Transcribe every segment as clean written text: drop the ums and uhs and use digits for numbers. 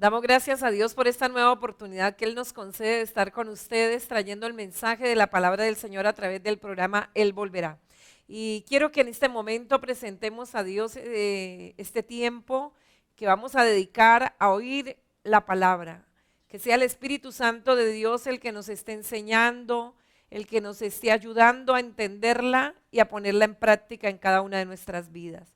Damos gracias a Dios por esta nueva oportunidad que Él nos concede de estar con ustedes, trayendo el mensaje de la palabra del Señor a través del programa Él Volverá. Y quiero que en este momento presentemos a Dios este tiempo que vamos a dedicar a oír la palabra. Que sea el Espíritu Santo de Dios el que nos esté enseñando, el que nos esté ayudando a entenderla y a ponerla en práctica en cada una de nuestras vidas.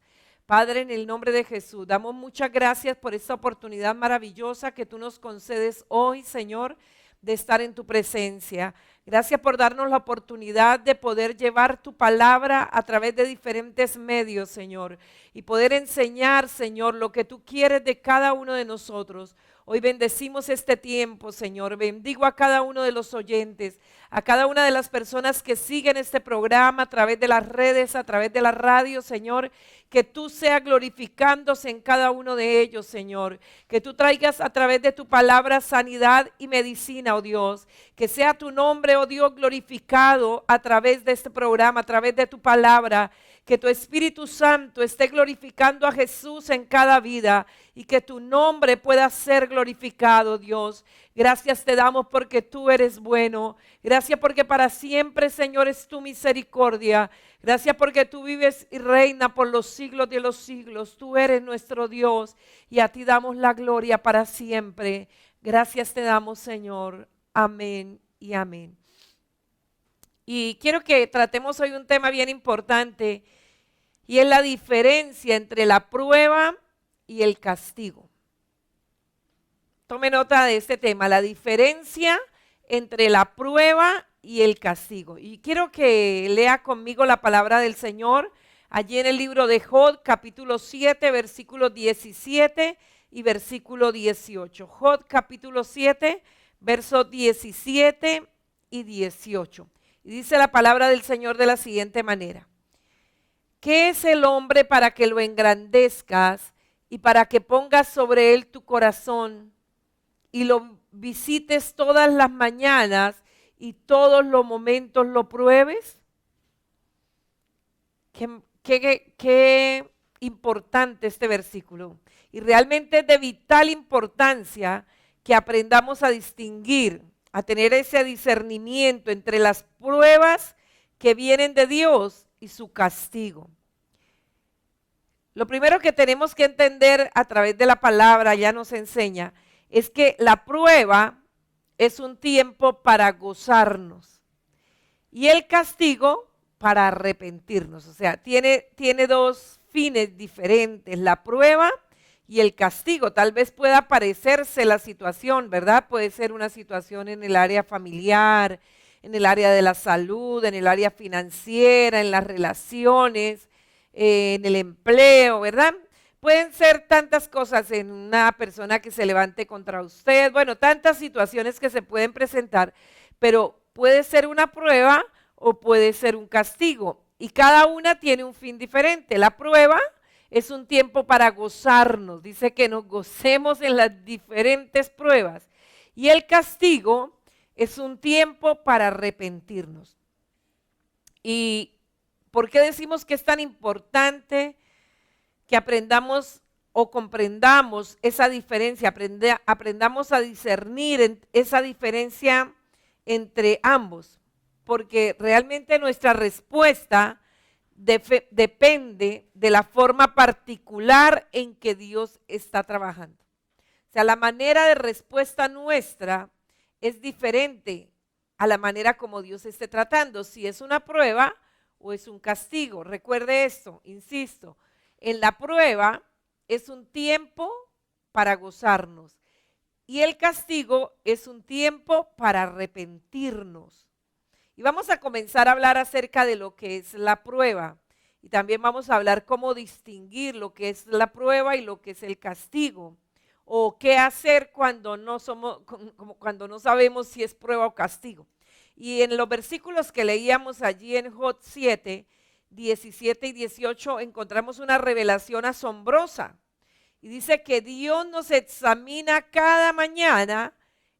Padre, en el nombre de Jesús, damos muchas gracias por esta oportunidad maravillosa que tú nos concedes hoy, Señor, de estar en tu presencia. Gracias por darnos la oportunidad de poder llevar tu palabra a través de diferentes medios, Señor, y poder enseñar, Señor, lo que tú quieres de cada uno de nosotros. Hoy bendecimos este tiempo, Señor. Bendigo a cada uno de los oyentes, a cada una de las personas que siguen este programa a través de las redes, a través de la radio, Señor. Que tú seas glorificándose en cada uno de ellos, Señor. Que tú traigas a través de tu palabra sanidad y medicina, oh Dios. Que sea tu nombre, oh Dios, glorificado a través de este programa, a través de tu palabra. Que tu Espíritu Santo esté glorificando a Jesús en cada vida y que tu nombre pueda ser glorificado, Dios. Gracias te damos porque tú eres bueno. Gracias porque para siempre, Señor, es tu misericordia. Gracias porque tú vives y reinas por los siglos de los siglos. Tú eres nuestro Dios y a ti damos la gloria para siempre. Gracias te damos, Señor. Amén y amén. Y quiero que tratemos hoy un tema bien importante y es la diferencia entre la prueba y el castigo. Tome nota de este tema, la diferencia entre la prueba y el castigo. Y quiero que lea conmigo la palabra del Señor allí en el libro de Job, capítulo 7, versículos 17 y versículo 18. Job, capítulo 7, versos 17 y 18. Y dice la palabra del Señor de la siguiente manera. ¿Qué es el hombre para que lo engrandezcas y para que pongas sobre él tu corazón y lo visites todas las mañanas y todos los momentos lo pruebes? Qué importante este versículo. Y realmente es de vital importancia que aprendamos a distinguir, a tener ese discernimiento entre las pruebas que vienen de Dios y su castigo. Lo primero que tenemos que entender a través de la palabra, ya nos enseña, es que la prueba es un tiempo para gozarnos y el castigo para arrepentirnos. O sea, tiene dos fines diferentes, la prueba y el castigo. Tal vez pueda parecerse la situación, ¿verdad? Puede ser una situación en el área familiar, en el área de la salud, en el área financiera, en las relaciones, en el empleo, ¿verdad? Pueden ser tantas cosas en una persona que se levante contra usted, bueno, tantas situaciones que se pueden presentar, pero puede ser una prueba o puede ser un castigo y cada una tiene un fin diferente. La prueba es un tiempo para gozarnos, dice que nos gocemos en las diferentes pruebas y el castigo es un tiempo para arrepentirnos. ¿Y por qué decimos que es tan importante que aprendamos o comprendamos esa diferencia, aprendamos a discernir esa diferencia entre ambos? Porque realmente nuestra respuesta depende de la forma particular en que Dios está trabajando. O sea, la manera de respuesta nuestra es diferente a la manera como Dios esté tratando, si es una prueba o es un castigo. Recuerde esto, insisto. En la prueba es un tiempo para gozarnos y el castigo es un tiempo para arrepentirnos. Y vamos a comenzar a hablar acerca de lo que es la prueba y también vamos a hablar cómo distinguir lo que es la prueba y lo que es el castigo o qué hacer cuando no sabemos si es prueba o castigo. Y en los versículos que leíamos allí en Job 7, 17 y 18 encontramos una revelación asombrosa y dice que Dios nos examina cada mañana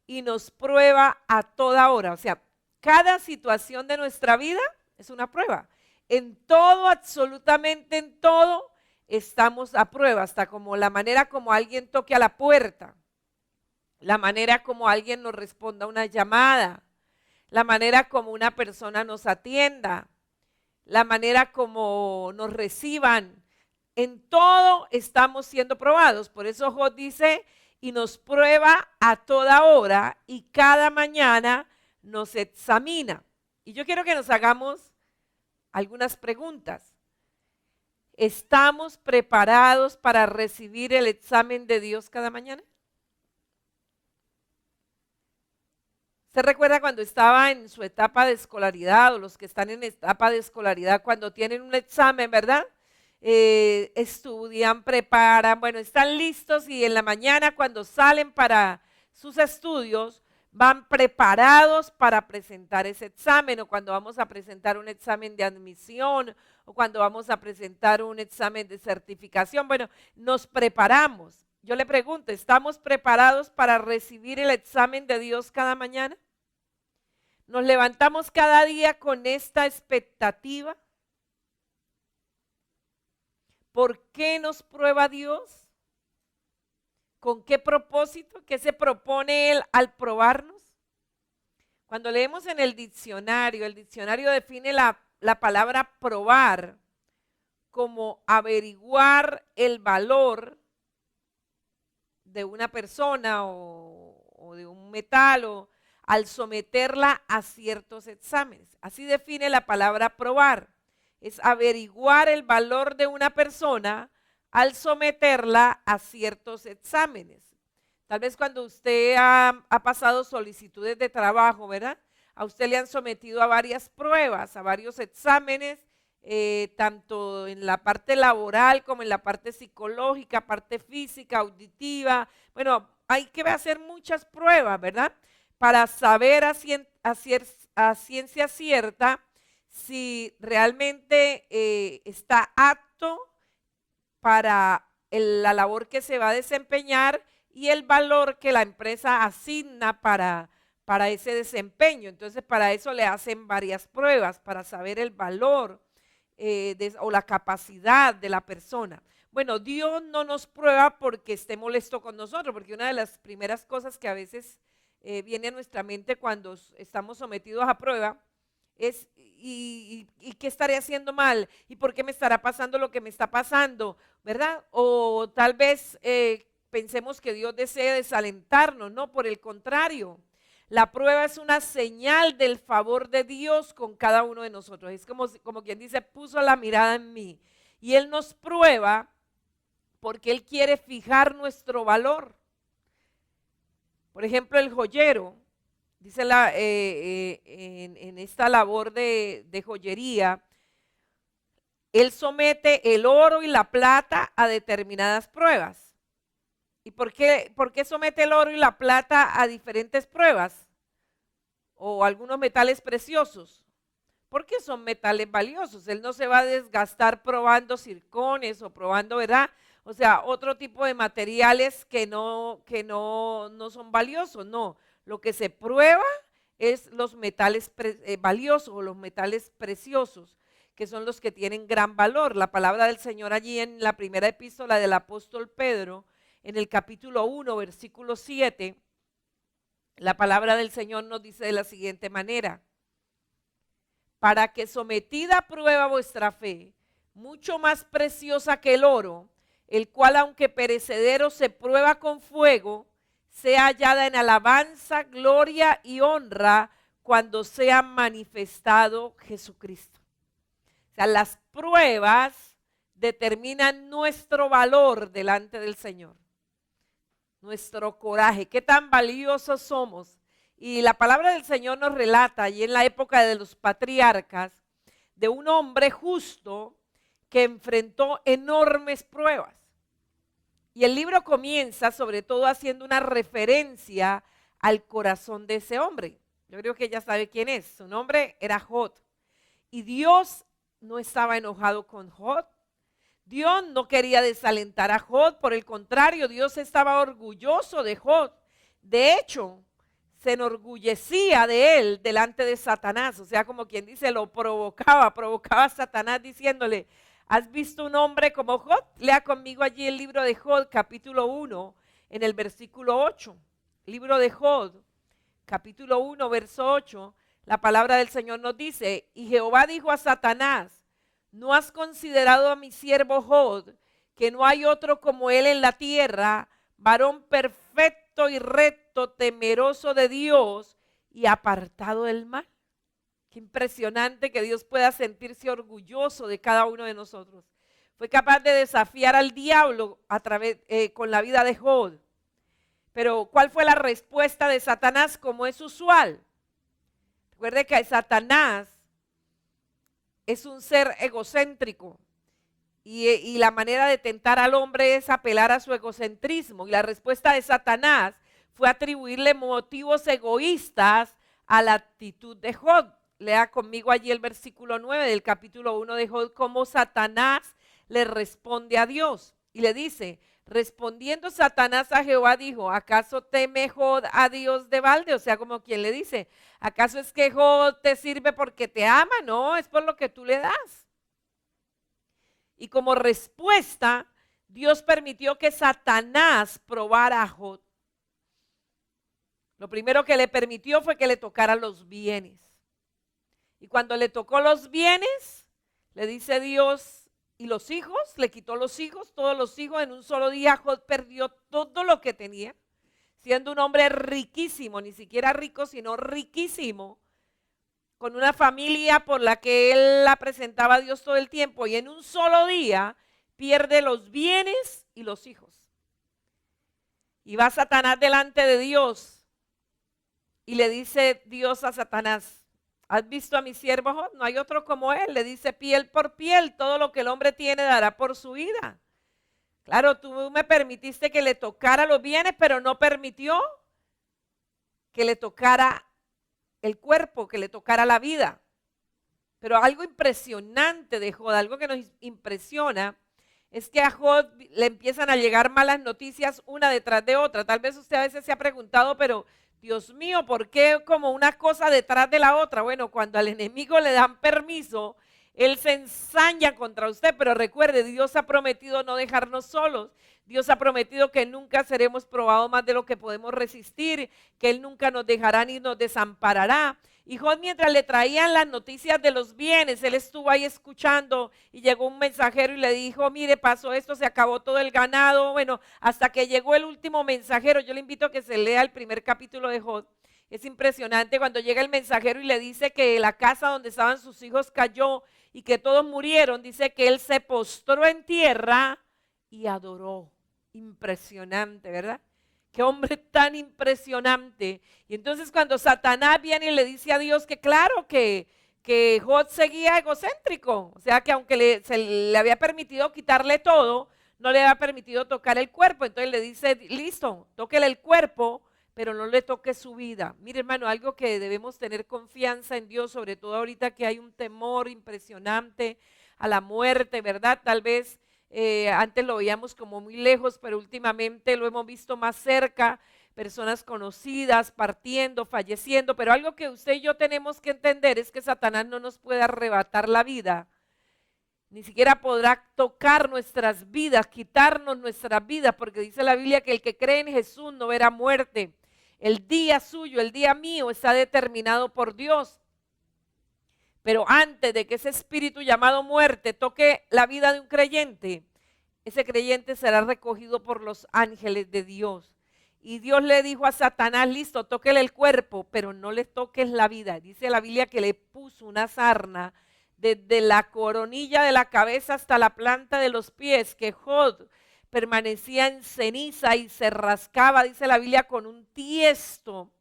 y nos prueba a toda hora. O sea, cada situación de nuestra vida es una prueba. En todo, absolutamente en todo, estamos a prueba, hasta como la manera como alguien toque a la puerta. la manera como alguien nos responda a una llamada, la manera como una persona nos atienda, la manera como nos reciban. En todo estamos siendo probados. Por eso Job dice, y nos prueba a toda hora y cada mañana nos examina. Y yo quiero que nos hagamos algunas preguntas. ¿Estamos preparados para recibir el examen de Dios cada mañana? ¿Se recuerda cuando estaba en su etapa de escolaridad o los que están en etapa de escolaridad cuando tienen un examen, verdad? Estudian, preparan, bueno, están listos y en la mañana cuando salen para sus estudios van preparados para presentar ese examen o cuando vamos a presentar un examen de admisión o cuando vamos a presentar un examen de certificación. Bueno, nos preparamos. Yo le pregunto, ¿estamos preparados para recibir el examen de Dios cada mañana? ¿Nos levantamos cada día con esta expectativa? ¿Por qué nos prueba Dios? ¿Con qué propósito? ¿Qué se propone Él al probarnos? Cuando leemos en el diccionario define la palabra probar como averiguar el valor de una persona o de un metal o al someterla a ciertos exámenes. Así define la palabra probar. Es averiguar el valor de una persona al someterla a ciertos exámenes. Tal vez cuando usted ha pasado solicitudes de trabajo, ¿verdad? A usted le han sometido a varias pruebas, a varios exámenes, tanto en la parte laboral como en la parte psicológica, parte física, auditiva. Bueno, hay que hacer muchas pruebas, ¿verdad? Para saber a ciencia cierta si realmente está apto para la labor que se va a desempeñar y el valor que la empresa asigna para ese desempeño. Entonces, para eso le hacen varias pruebas, para saber el valor o la capacidad de la persona. Bueno, Dios no nos prueba porque esté molesto con nosotros, porque una de las primeras cosas que a veces viene a nuestra mente cuando estamos sometidos a prueba es, ¿y qué estaré haciendo mal? ¿Y por qué me estará pasando lo que me está pasando? ¿Verdad? O tal vez pensemos que Dios desea desalentarnos, no, por el contrario. La prueba es una señal del favor de Dios con cada uno de nosotros. Es como quien dice, puso la mirada en mí. Y Él nos prueba porque Él quiere fijar nuestro valor. Por ejemplo, el joyero, dice en esta labor de joyería, él somete el oro y la plata a determinadas pruebas. ¿Y por qué somete el oro y la plata a diferentes pruebas? O algunos metales preciosos. Porque son metales valiosos. Él no se va a desgastar probando zircones o probando, ¿verdad? O sea, otro tipo de materiales que no son valiosos. No, lo que se prueba es los metales valiosos o los metales preciosos, que son los que tienen gran valor. La palabra del Señor allí en la primera epístola del apóstol Pedro, en el capítulo 1, versículo 7, la palabra del Señor nos dice de la siguiente manera: para que sometida a prueba vuestra fe, mucho más preciosa que el oro, el cual aunque perecedero se prueba con fuego, sea hallada en alabanza, gloria y honra cuando sea manifestado Jesucristo. O sea, las pruebas determinan nuestro valor delante del Señor, nuestro coraje, qué tan valiosos somos. Y la palabra del Señor nos relata allí en la época de los patriarcas de un hombre justo que enfrentó enormes pruebas. Y el libro comienza sobre todo haciendo una referencia al corazón de ese hombre. Yo creo que ya sabe quién es. Su nombre era Job. Y Dios no estaba enojado con Job. Dios no quería desalentar a Job. Por el contrario, Dios estaba orgulloso de Job. De hecho, se enorgullecía de él delante de Satanás. O sea, como quien dice, lo provocaba a Satanás diciéndole: ¿has visto un hombre como Job? Lea conmigo allí el libro de Job, capítulo 1, en el versículo 8. libro de Job, capítulo 1, verso 8, la palabra del Señor nos dice, y Jehová dijo a Satanás, ¿no has considerado a mi siervo Job, que no hay otro como él en la tierra, varón perfecto y recto, temeroso de Dios y apartado del mal? Qué impresionante que Dios pueda sentirse orgulloso de cada uno de nosotros. Fue capaz de desafiar al diablo con la vida de Job. Pero ¿cuál fue la respuesta de Satanás como es usual? Recuerde que Satanás es un ser egocéntrico y la manera de tentar al hombre es apelar a su egocentrismo. Y la respuesta de Satanás fue atribuirle motivos egoístas a la actitud de Job. Lea conmigo allí el versículo 9 del capítulo 1 de Job, cómo Satanás le responde a Dios. Y le dice, respondiendo Satanás a Jehová dijo, ¿acaso teme Job a Dios de balde? O sea, como quien le dice, ¿acaso es que Job te sirve porque te ama? No, es por lo que tú le das. Y como respuesta, Dios permitió que Satanás probara a Job. Lo primero que le permitió fue que le tocara los bienes. Y cuando le tocó los bienes, le dice Dios, y los hijos, le quitó los hijos, todos los hijos. En un solo día Job perdió todo lo que tenía, siendo un hombre riquísimo, ni siquiera rico, sino riquísimo, con una familia por la que él la presentaba a Dios todo el tiempo, y en un solo día pierde los bienes y los hijos. Y va Satanás delante de Dios y le dice Dios a Satanás, ¿has visto a mi siervo Job? No hay otro como él. Le dice, piel por piel, todo lo que el hombre tiene dará por su vida. Claro, tú me permitiste que le tocara los bienes, pero no permitió que le tocara el cuerpo, que le tocara la vida. Pero algo impresionante de Job, algo que nos impresiona, es que a Job le empiezan a llegar malas noticias una detrás de otra. Tal vez usted a veces se ha preguntado, pero Dios mío, ¿por qué como una cosa detrás de la otra? Bueno, cuando al enemigo le dan permiso, él se ensaña contra usted, pero recuerde, Dios ha prometido no dejarnos solos. Dios ha prometido que nunca seremos probados más de lo que podemos resistir, que Él nunca nos dejará ni nos desamparará. Y Job, mientras le traían las noticias de los bienes, él estuvo ahí escuchando y llegó un mensajero y le dijo, mire, pasó esto, se acabó todo el ganado. Bueno, hasta que llegó el último mensajero. Yo le invito a que se lea el primer capítulo de Job. Es impresionante cuando llega el mensajero y le dice que la casa donde estaban sus hijos cayó y que todos murieron. Dice que él se postró en tierra y adoró. Impresionante, ¿verdad? Qué hombre tan impresionante. Y entonces cuando Satanás viene y le dice a Dios que claro que Job seguía egocéntrico, o sea que aunque se le había permitido quitarle todo, no le había permitido tocar el cuerpo. Entonces le dice, listo, tóquele el cuerpo, pero no le toque su vida. Mire, hermano, algo que debemos tener confianza en Dios, sobre todo ahorita que hay un temor impresionante a la muerte, ¿verdad? Tal vez antes lo veíamos como muy lejos, pero últimamente lo hemos visto más cerca, personas conocidas partiendo, falleciendo. Pero algo que usted y yo tenemos que entender es que Satanás no nos puede arrebatar la vida, ni siquiera podrá tocar nuestras vidas, quitarnos nuestras vidas, porque dice la Biblia que el que cree en Jesús no verá muerte. El día suyo, el día mío está determinado por Dios. Pero antes de que ese espíritu llamado muerte toque la vida de un creyente, ese creyente será recogido por los ángeles de Dios. Y Dios le dijo a Satanás, listo, tóquele el cuerpo, pero no le toques la vida. Dice la Biblia que le puso una sarna desde la coronilla de la cabeza hasta la planta de los pies, que Job permanecía en ceniza y se rascaba, dice la Biblia, con un tiesto.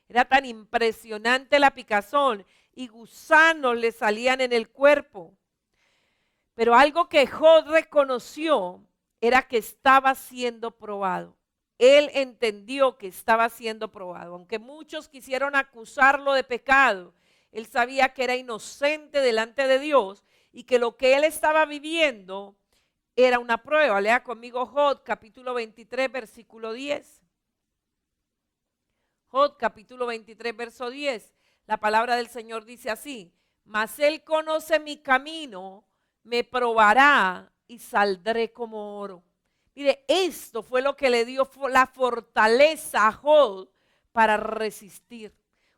Era tan impresionante la picazón y gusanos le salían en el cuerpo. Pero algo que Job reconoció era que estaba siendo probado. Él entendió que estaba siendo probado. Aunque muchos quisieron acusarlo de pecado, él sabía que era inocente delante de Dios y que lo que él estaba viviendo era una prueba. Lea conmigo Job capítulo 23, versículo 10. Job capítulo 23, verso 10. La palabra del Señor dice así: mas Él conoce mi camino, me probará y saldré como oro. Mire, esto fue lo que le dio la fortaleza a Job para resistir.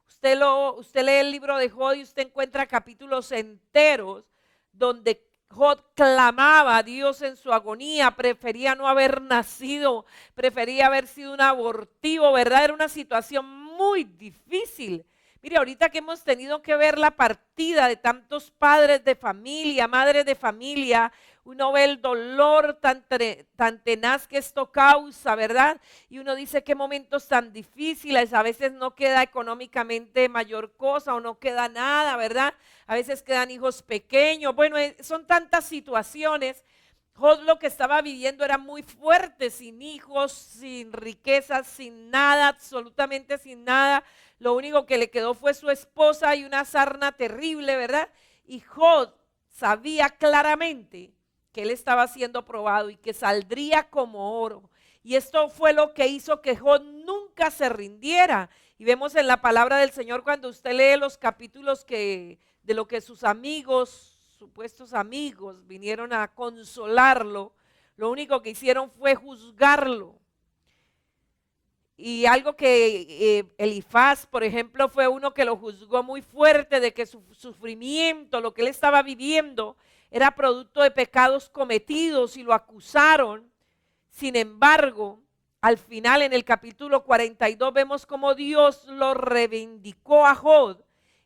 Usted lee el libro de Job y usted encuentra capítulos enteros donde Job clamaba a Dios en su agonía, prefería no haber nacido, prefería haber sido un abortivo, ¿verdad? Era una situación muy difícil. Mire, ahorita que hemos tenido que ver la partida de tantos padres de familia, madres de familia, uno ve el dolor tan tenaz que esto causa, ¿verdad? Y uno dice qué momentos tan difíciles, a veces no queda económicamente mayor cosa o no queda nada, ¿verdad? A veces quedan hijos pequeños, bueno, son tantas situaciones. Job lo que estaba viviendo era muy fuerte, sin hijos, sin riquezas, sin nada, absolutamente sin nada. Lo único que le quedó fue su esposa y una sarna terrible, ¿verdad? Y Job sabía claramente que él estaba siendo probado y que saldría como oro. Y esto fue lo que hizo que Job nunca se rindiera. Y vemos en la palabra del Señor cuando usted lee los capítulos de lo que sus amigos, supuestos amigos, vinieron a consolarlo, lo único que hicieron fue juzgarlo. Y algo que Elifaz, por ejemplo, fue uno que lo juzgó muy fuerte de que su sufrimiento, lo que él estaba viviendo, era producto de pecados cometidos y lo acusaron. Sin embargo, al final en el capítulo 42 vemos cómo Dios lo reivindicó a Job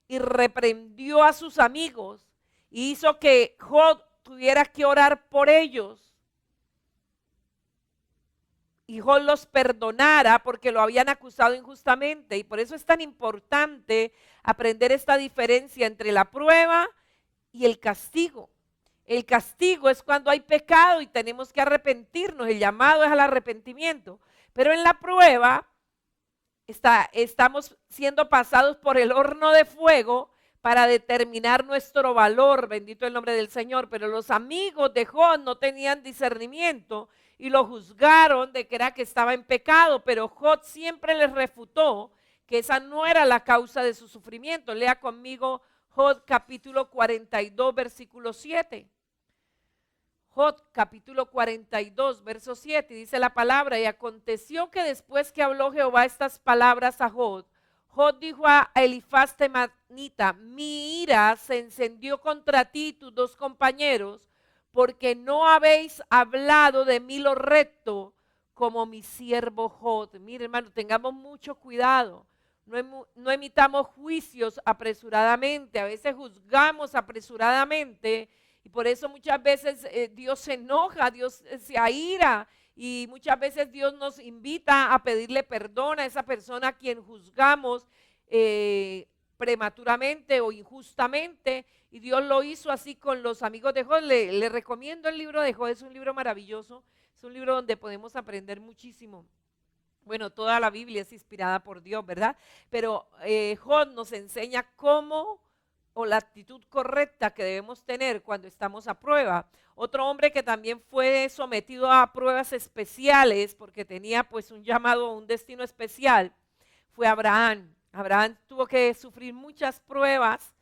y reprendió a sus amigos y hizo que Job tuviera que orar por ellos. Y Job los perdonara porque lo habían acusado injustamente. Y por eso es tan importante aprender esta diferencia entre la prueba y el castigo. El castigo es cuando hay pecado y tenemos que arrepentirnos. El llamado es al arrepentimiento. Pero en la prueba estamos siendo pasados por el horno de fuego para determinar nuestro valor. Bendito el nombre del Señor. Pero los amigos de Job no tenían discernimiento y lo juzgaron de que era que estaba en pecado, pero Job siempre les refutó que esa no era la causa de su sufrimiento. Lea conmigo Job capítulo 42, versículo 7. Job capítulo 42, verso 7, dice la palabra: y aconteció que después que habló Jehová estas palabras a Job, Job dijo a Elifaz temanita: mi ira se encendió contra ti y tus dos compañeros, porque no habéis hablado de mí lo recto como mi siervo Job. Mire, hermano, tengamos mucho cuidado. No emitamos juicios apresuradamente. A veces juzgamos apresuradamente y por eso muchas veces Dios se enoja, Dios se aira. Y muchas veces Dios nos invita a pedirle perdón a esa persona a quien juzgamos prematuramente o injustamente. Y Dios lo hizo así con los amigos de Job. Le recomiendo el libro de Job, es un libro maravilloso, es un libro donde podemos aprender muchísimo. Bueno, toda la Biblia es inspirada por Dios, ¿verdad? Pero Job nos enseña cómo o la actitud correcta que debemos tener cuando estamos a prueba. Otro hombre que también fue sometido a pruebas especiales porque tenía pues un llamado, un destino especial, fue Abraham. Abraham tuvo que sufrir muchas pruebas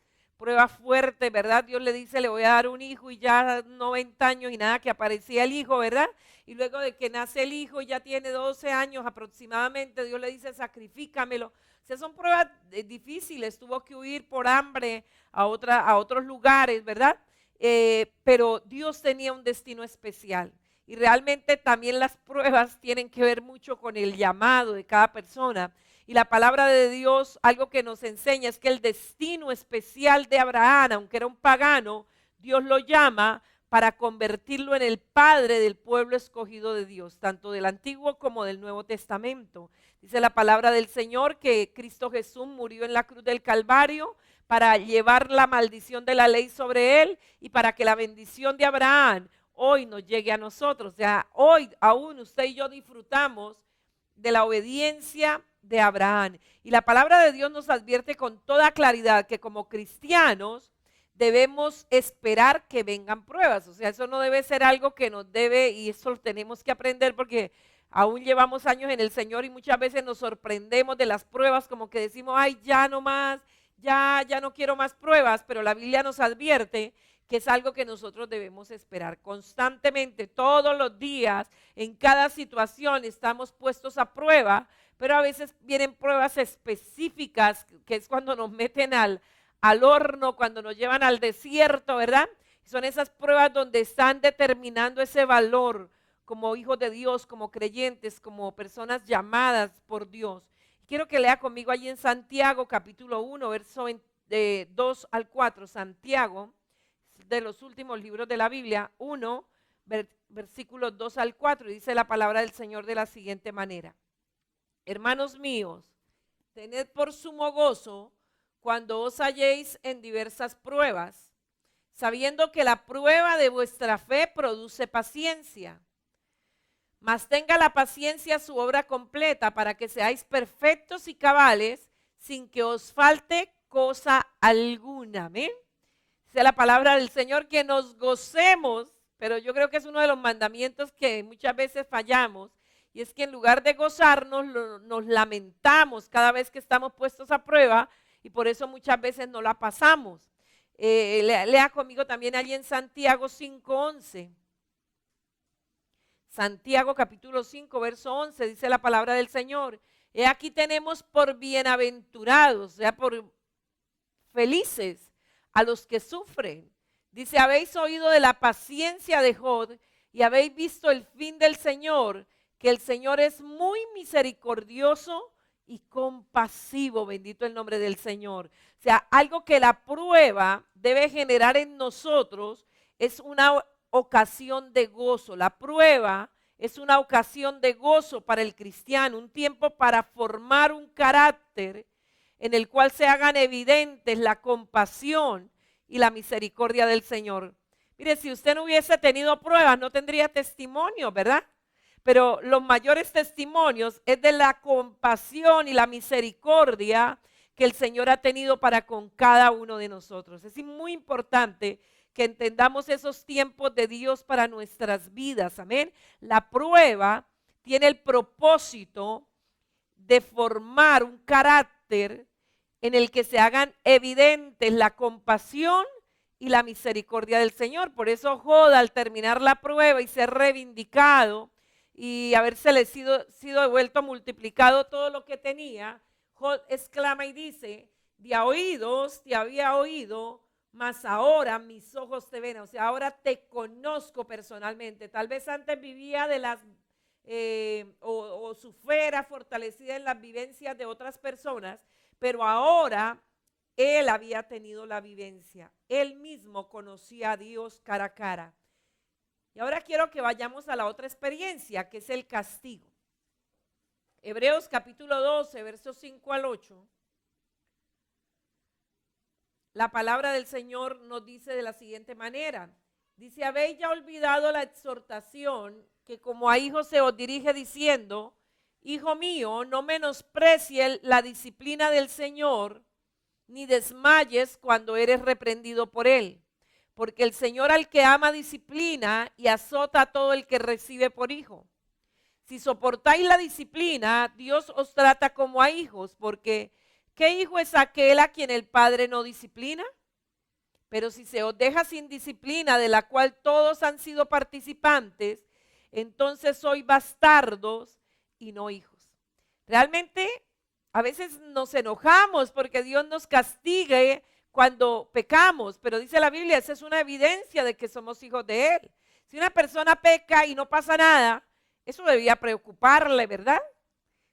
fuertes, ¿verdad? Dios le dice: le voy a dar un hijo, y ya 90 años y nada que aparecía el hijo, ¿verdad? Y luego de que nace el hijo, ya tiene 12 años aproximadamente, Dios le dice: sacrifícamelo. O sea, son pruebas difíciles, tuvo que huir por hambre a otros lugares, ¿verdad? Pero Dios tenía un destino especial. Y realmente también las pruebas tienen que ver mucho con el llamado de cada persona. Y la palabra de Dios, algo que nos enseña es que el destino especial de Abraham, aunque era un pagano, Dios lo llama para convertirlo en el padre del pueblo escogido de Dios, tanto del Antiguo como del Nuevo Testamento. Dice la palabra del Señor que Cristo Jesús murió en la cruz del Calvario para llevar la maldición de la ley sobre él y para que la bendición de Abraham hoy nos llegue a nosotros. O sea, hoy aún usted y yo disfrutamos de la obediencia de Abraham. Y la palabra de Dios nos advierte con toda claridad que como cristianos debemos esperar que vengan pruebas. O sea, eso no debe ser algo que nos debe, y eso lo tenemos que aprender porque aún llevamos años en el Señor y muchas veces nos sorprendemos de las pruebas, como que decimos: ay, ya no más, ya no quiero más pruebas. Pero la Biblia nos advierte que es algo que nosotros debemos esperar constantemente, todos los días, en cada situación estamos puestos a prueba pero a veces vienen pruebas específicas, que es cuando nos meten al horno, cuando nos llevan al desierto, ¿verdad? Son esas pruebas donde están determinando ese valor como hijos de Dios, como creyentes, como personas llamadas por Dios. Quiero que lea conmigo allí en Santiago capítulo 1, verso 2 al 4. Santiago, de los últimos libros de la Biblia, 1, versículos 2 al 4, y dice la palabra del Señor de la siguiente manera. Hermanos míos, tened por sumo gozo cuando os halléis en diversas pruebas, sabiendo que la prueba de vuestra fe produce paciencia. Mas tenga la paciencia su obra completa para que seáis perfectos y cabales sin que os falte cosa alguna. Amén. Dice la palabra del Señor que nos gocemos, pero yo creo que es uno de los mandamientos que muchas veces fallamos, y es que en lugar de gozarnos nos lamentamos cada vez que estamos puestos a prueba, y por eso muchas veces no la pasamos. Lea conmigo también allí en Santiago 5:11. Santiago capítulo 5, verso 11, dice la palabra del Señor. He aquí tenemos por bienaventurados, o sea, por felices a los que sufren. Dice, habéis oído de la paciencia de Job y habéis visto el fin del Señor, que el Señor es muy misericordioso y compasivo. Bendito el nombre del Señor. O sea, algo que la prueba debe generar en nosotros es una ocasión de gozo. La prueba es una ocasión de gozo para el cristiano, un tiempo para formar un carácter en el cual se hagan evidentes la compasión y la misericordia del Señor. Mire, si usted no hubiese tenido pruebas, no tendría testimonio, ¿verdad? Pero los mayores testimonios es de la compasión y la misericordia que el Señor ha tenido para con cada uno de nosotros. Es muy importante que entendamos esos tiempos de Dios para nuestras vidas, amén. La prueba tiene el propósito de formar un carácter en el que se hagan evidentes la compasión y la misericordia del Señor. Por eso Job, al terminar la prueba y ser reivindicado y habérsele sido devuelto multiplicado todo lo que tenía, Job exclama y dice, de a oídos te había oído, mas ahora mis ojos te ven. O sea, ahora te conozco personalmente. Tal vez antes vivía de las o su fe era fortalecida en las vivencias de otras personas, pero ahora él había tenido la vivencia. Él mismo conocía a Dios cara a cara. Y ahora quiero que vayamos a la otra experiencia, que es el castigo. Hebreos capítulo 12, versos 5 al 8. La palabra del Señor nos dice de la siguiente manera. Dice, habéis ya olvidado la exhortación que como a hijos se os dirige diciendo, hijo mío, no menosprecies la disciplina del Señor, ni desmayes cuando eres reprendido por él. Porque el Señor al que ama disciplina y azota a todo el que recibe por hijo. Si soportáis la disciplina, Dios os trata como a hijos, porque ¿qué hijo es aquel a quien el Padre no disciplina? Pero si se os deja sin disciplina, de la cual todos han sido participantes, entonces sois bastardos y no hijos. Realmente a veces nos enojamos porque Dios nos castigue cuando pecamos, pero dice la Biblia, esa es una evidencia de que somos hijos de Él. Si una persona peca y no pasa nada, eso debía preocuparle, ¿verdad?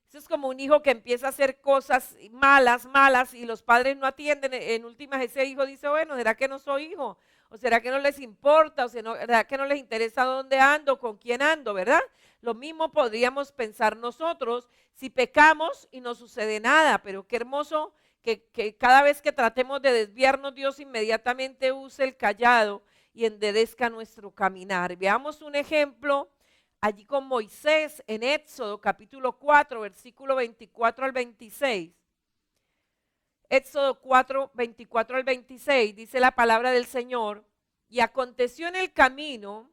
Eso es como un hijo que empieza a hacer cosas malas y los padres no atienden. En últimas ese hijo dice, bueno, ¿será que no soy hijo? ¿O será que no les importa? ¿O será que no les interesa dónde ando, con quién ando, verdad? Lo mismo podríamos pensar nosotros si pecamos y no sucede nada, pero qué hermoso que cada vez que tratemos de desviarnos, Dios inmediatamente use el cayado y enderezca nuestro caminar. Veamos un ejemplo allí con Moisés en Éxodo capítulo 4, versículo 24 al 26. Éxodo 4, 24 al 26, dice la palabra del Señor, y aconteció en el camino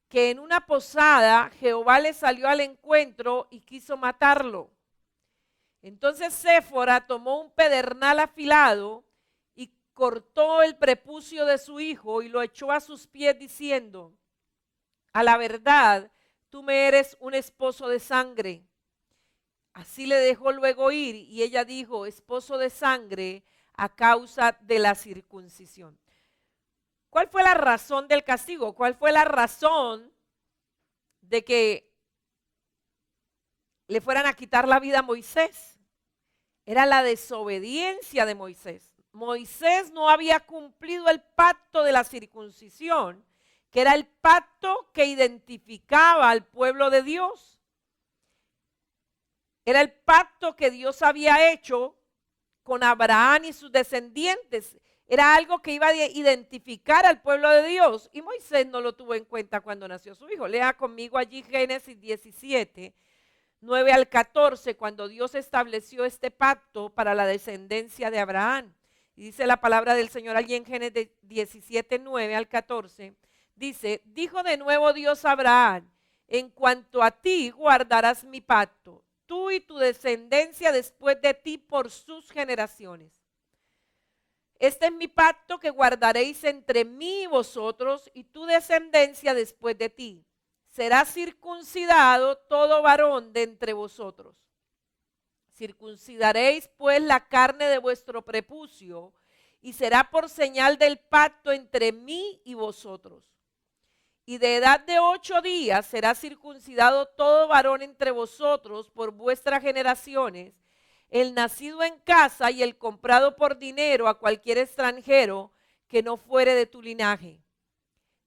que en una posada Jehová le salió al encuentro y quiso matarlo. Entonces Séfora tomó un pedernal afilado y cortó el prepucio de su hijo y lo echó a sus pies diciendo, a la verdad, tú me eres un esposo de sangre. Así le dejó luego ir y ella dijo, esposo de sangre a causa de la circuncisión. ¿Cuál fue la razón del castigo? ¿Cuál fue la razón de que le fueran a quitar la vida a Moisés? Era la desobediencia de Moisés. Moisés no había cumplido el pacto de la circuncisión, que era el pacto que identificaba al pueblo de Dios. Era el pacto que Dios había hecho con Abraham y sus descendientes. Era algo que iba a identificar al pueblo de Dios. Y Moisés no lo tuvo en cuenta cuando nació su hijo. Lea conmigo allí Génesis 17, 9 al 14, cuando Dios estableció este pacto para la descendencia de Abraham. Y dice la palabra del Señor allí en Génesis 17, 9 al 14. Dice, dijo de nuevo Dios a Abraham, en cuanto a ti guardarás mi pacto, tú y tu descendencia después de ti por sus generaciones. Este es mi pacto que guardaréis entre mí y vosotros y tu descendencia después de ti. Será circuncidado todo varón de entre vosotros. Circuncidaréis pues la carne de vuestro prepucio y será por señal del pacto entre mí y vosotros. Y de edad de 8 días será circuncidado todo varón entre vosotros por vuestras generaciones, el nacido en casa y el comprado por dinero a cualquier extranjero que no fuere de tu linaje.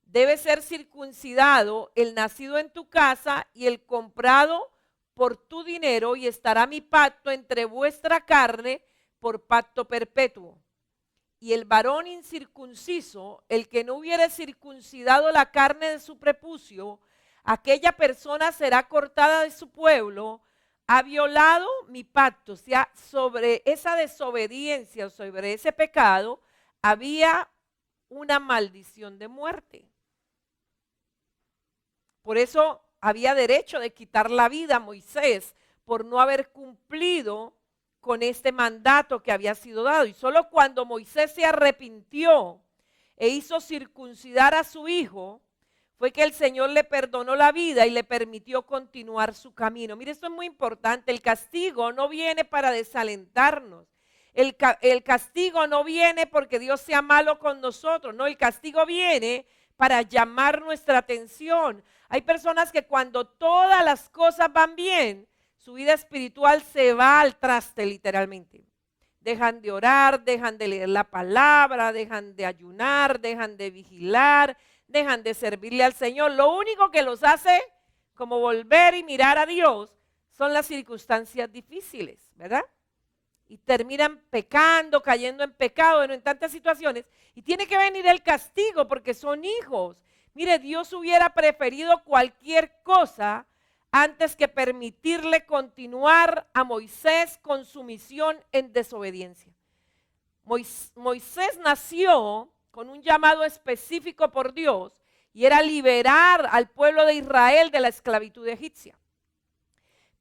Debe ser circuncidado el nacido en tu casa y el comprado por tu dinero, y estará mi pacto entre vuestra carne por pacto perpetuo. Y el varón incircunciso, el que no hubiere circuncidado la carne de su prepucio, aquella persona será cortada de su pueblo, ha violado mi pacto. O sea, sobre esa desobediencia o sobre ese pecado había una maldición de muerte. Por eso había derecho de quitar la vida a Moisés por no haber cumplido con este mandato que había sido dado. Y solo cuando Moisés se arrepintió e hizo circuncidar a su hijo, fue que el Señor le perdonó la vida y le permitió continuar su camino. Mire, esto es muy importante. El castigo no viene para desalentarnos. El castigo no viene porque Dios sea malo con nosotros. No, el castigo viene para llamar nuestra atención. Hay personas que cuando todas las cosas van bien, su vida espiritual se va al traste literalmente. Dejan de orar, dejan de leer la palabra, dejan de ayunar, dejan de vigilar, dejan de servirle al Señor. Lo único que los hace como volver y mirar a Dios son las circunstancias difíciles, ¿verdad? Y terminan pecando, cayendo en pecado, bueno, en tantas situaciones. Y tiene que venir el castigo porque son hijos. Mire, Dios hubiera preferido cualquier cosa antes que permitirle continuar a Moisés con su misión en desobediencia. Moisés nació con un llamado específico por Dios y era liberar al pueblo de Israel de la esclavitud egipcia.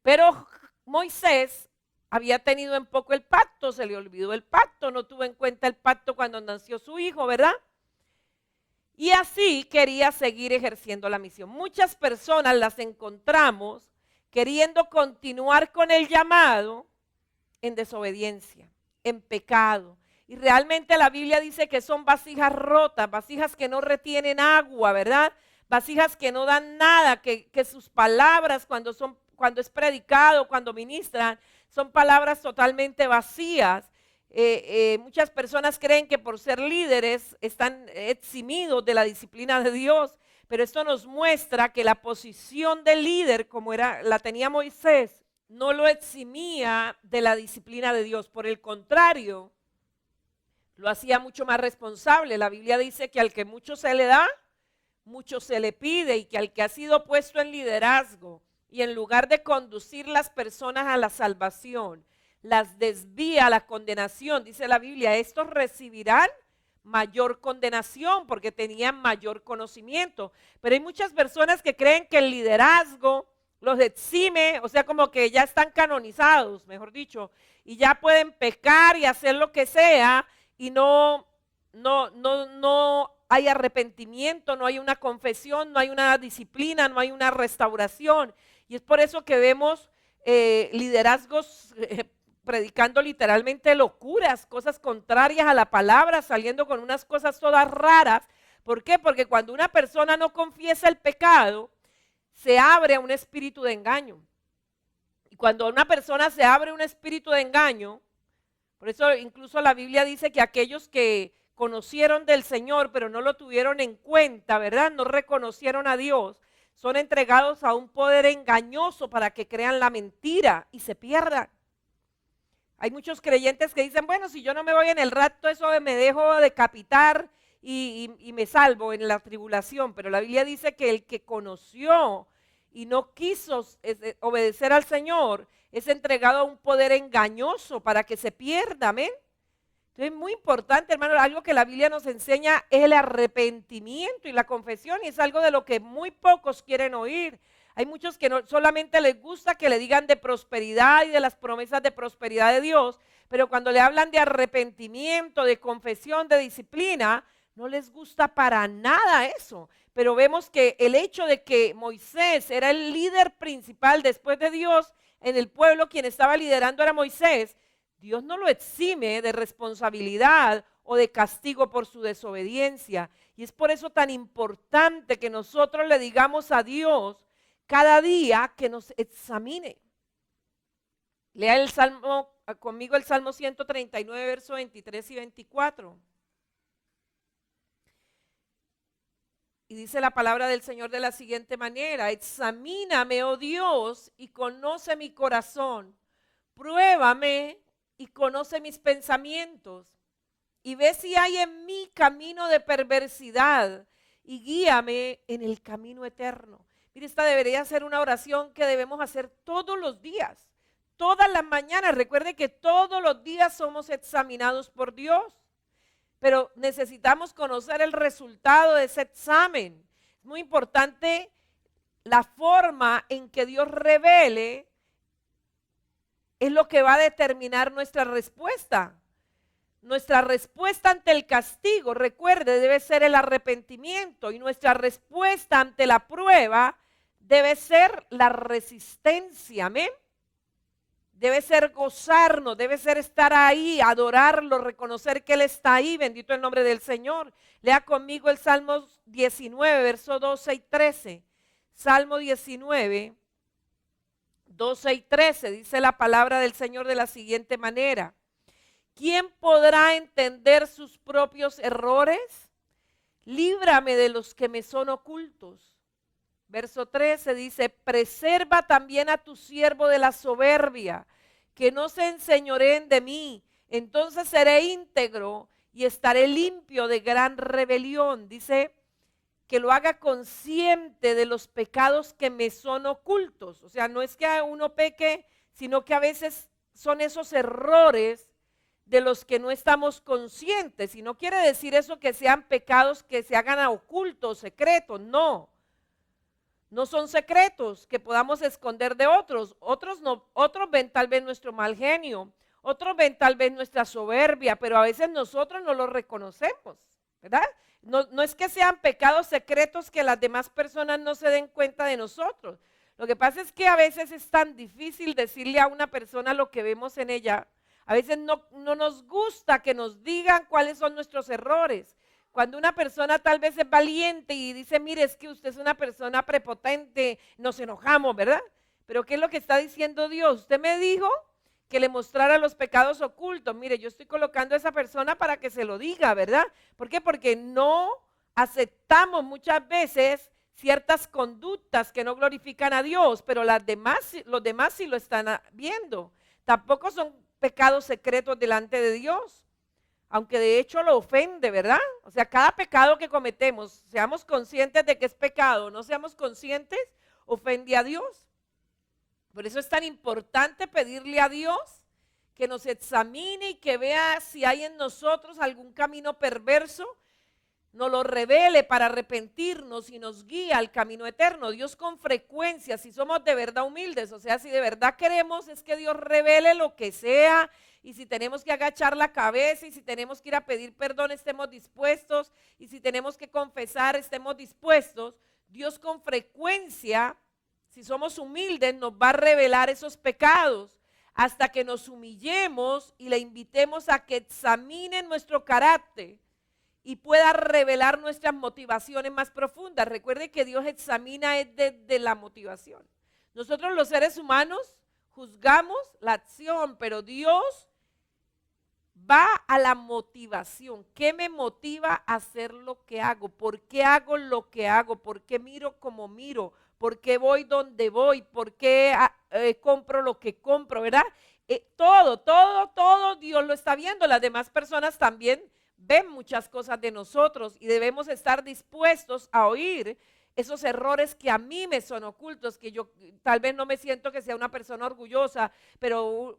Pero Moisés había tenido en poco el pacto, se le olvidó el pacto, no tuvo en cuenta el pacto cuando nació su hijo, ¿verdad? Y así quería seguir ejerciendo la misión. Muchas personas las encontramos queriendo continuar con el llamado en desobediencia, en pecado. Y realmente la Biblia dice que son vasijas rotas, vasijas que no retienen agua, ¿verdad? Vasijas que no dan nada, que sus palabras cuando es predicado, cuando ministran, son palabras totalmente vacías. Muchas personas creen que por ser líderes están eximidos de la disciplina de Dios, pero esto nos muestra que la posición de líder, como la tenía Moisés, no lo eximía de la disciplina de Dios. Por el contrario, lo hacía mucho más responsable. La Biblia dice que al que mucho se le da, mucho se le pide, y que al que ha sido puesto en liderazgo y en lugar de conducir las personas a la salvación, las desvía a la condenación, dice la Biblia, estos recibirán mayor condenación porque tenían mayor conocimiento. Pero hay muchas personas que creen que el liderazgo los exime, o sea, como que ya están canonizados, mejor dicho, y ya pueden pecar y hacer lo que sea, y no hay arrepentimiento, no hay una confesión, no hay una disciplina, no hay una restauración. Y es por eso que vemos liderazgos predicando literalmente locuras, cosas contrarias a la palabra, saliendo con unas cosas todas raras. ¿Por qué? Porque cuando una persona no confiesa el pecado, se abre a un espíritu de engaño. Y cuando una persona se abre a un espíritu de engaño, por eso incluso la Biblia dice que aquellos que conocieron del Señor, pero no lo tuvieron en cuenta, ¿verdad? No reconocieron a Dios, son entregados a un poder engañoso para que crean la mentira y se pierdan. Hay muchos creyentes que dicen, bueno, si yo no me voy en el rapto, eso me dejo decapitar y me salvo en la tribulación. Pero la Biblia dice que el que conoció y no quiso obedecer al Señor es entregado a un poder engañoso para que se pierda, amén. Entonces es muy importante, hermano, algo que la Biblia nos enseña es el arrepentimiento y la confesión, y es algo de lo que muy pocos quieren oír. Hay muchos que no solamente les gusta que le digan de prosperidad y de las promesas de prosperidad de Dios, pero cuando le hablan de arrepentimiento, de confesión, de disciplina, no les gusta para nada eso. Pero vemos que el hecho de que Moisés era el líder principal después de Dios en el pueblo, quien estaba liderando era Moisés, Dios no lo exime de responsabilidad o de castigo por su desobediencia. Y es por eso tan importante que nosotros le digamos a Dios cada día que nos examine. Lea el Salmo, conmigo el Salmo 139, versos 23 y 24. Y dice la palabra del Señor de la siguiente manera: examíname, oh Dios, y conoce mi corazón. Pruébame y conoce mis pensamientos. Y ve si hay en mí camino de perversidad y guíame en el camino eterno. Mire, esta debería ser una oración que debemos hacer todos los días, todas las mañanas. Recuerde que todos los días somos examinados por Dios, pero necesitamos conocer el resultado de ese examen. Es muy importante la forma en que Dios revele, es lo que va a determinar nuestra respuesta. Nuestra respuesta ante el castigo, recuerde, debe ser el arrepentimiento, y nuestra respuesta ante la prueba debe ser la resistencia, amén. Debe ser gozarnos, debe ser estar ahí, adorarlo, reconocer que Él está ahí, bendito el nombre del Señor. Lea conmigo el Salmo 19, versos 12 y 13. Salmo 19, 12 y 13, dice la palabra del Señor de la siguiente manera: ¿quién podrá entender sus propios errores? Líbrame de los que me son ocultos. Verso 13 dice: preserva también a tu siervo de la soberbia, que no se enseñoreen de mí, entonces seré íntegro y estaré limpio de gran rebelión. Dice que lo haga consciente de los pecados que me son ocultos. O sea, no es que uno peque, sino que a veces son esos errores de los que no estamos conscientes. Y no quiere decir eso que sean pecados que se hagan a ocultos, secretos, no. No son secretos que podamos esconder de otros. Otros no, otros ven tal vez nuestro mal genio, otros ven tal vez nuestra soberbia, pero a veces nosotros no lo reconocemos, ¿verdad? No es que sean pecados secretos que las demás personas no se den cuenta de nosotros. Lo que pasa es que a veces es tan difícil decirle a una persona lo que vemos en ella. A veces no nos gusta que nos digan cuáles son nuestros errores. Cuando una persona tal vez es valiente y dice, mire, es que usted es una persona prepotente, nos enojamos, ¿verdad? Pero ¿qué es lo que está diciendo Dios? Usted me dijo que le mostrara los pecados ocultos. Mire, yo estoy colocando a esa persona para que se lo diga, ¿verdad? ¿Por qué? Porque no aceptamos muchas veces ciertas conductas que no glorifican a Dios, pero los demás sí lo están viendo. Tampoco son pecados secretos delante de Dios, aunque de hecho lo ofende, ¿verdad? O sea, cada pecado que cometemos, seamos conscientes de que es pecado, no seamos conscientes, ofende a Dios. Por eso es tan importante pedirle a Dios que nos examine y que vea si hay en nosotros algún camino perverso, nos lo revele para arrepentirnos y nos guía al camino eterno. Dios con frecuencia, si somos de verdad humildes, o sea, si de verdad queremos, es que Dios revele lo que sea. Y si tenemos que agachar la cabeza, y si tenemos que ir a pedir perdón, estemos dispuestos. Y si tenemos que confesar, estemos dispuestos. Dios con frecuencia Si somos humildes, nos va a revelar esos pecados hasta que nos humillemos y le invitemos a que examine nuestro carácter y pueda revelar nuestras motivaciones más profundas. Recuerde que Dios examina desde la motivación. Nosotros los seres humanos juzgamos la acción, pero Dios va a la motivación. ¿Qué me motiva a hacer lo que hago? ¿Por qué hago lo que hago? ¿Por qué miro como miro? ¿Por qué voy donde voy? ¿Por qué compro lo que compro? ¿Verdad? Todo Dios lo está viendo. Las demás personas también ven muchas cosas de nosotros y debemos estar dispuestos a oír esos errores que a mí me son ocultos, que yo tal vez no me siento que sea una persona orgullosa, pero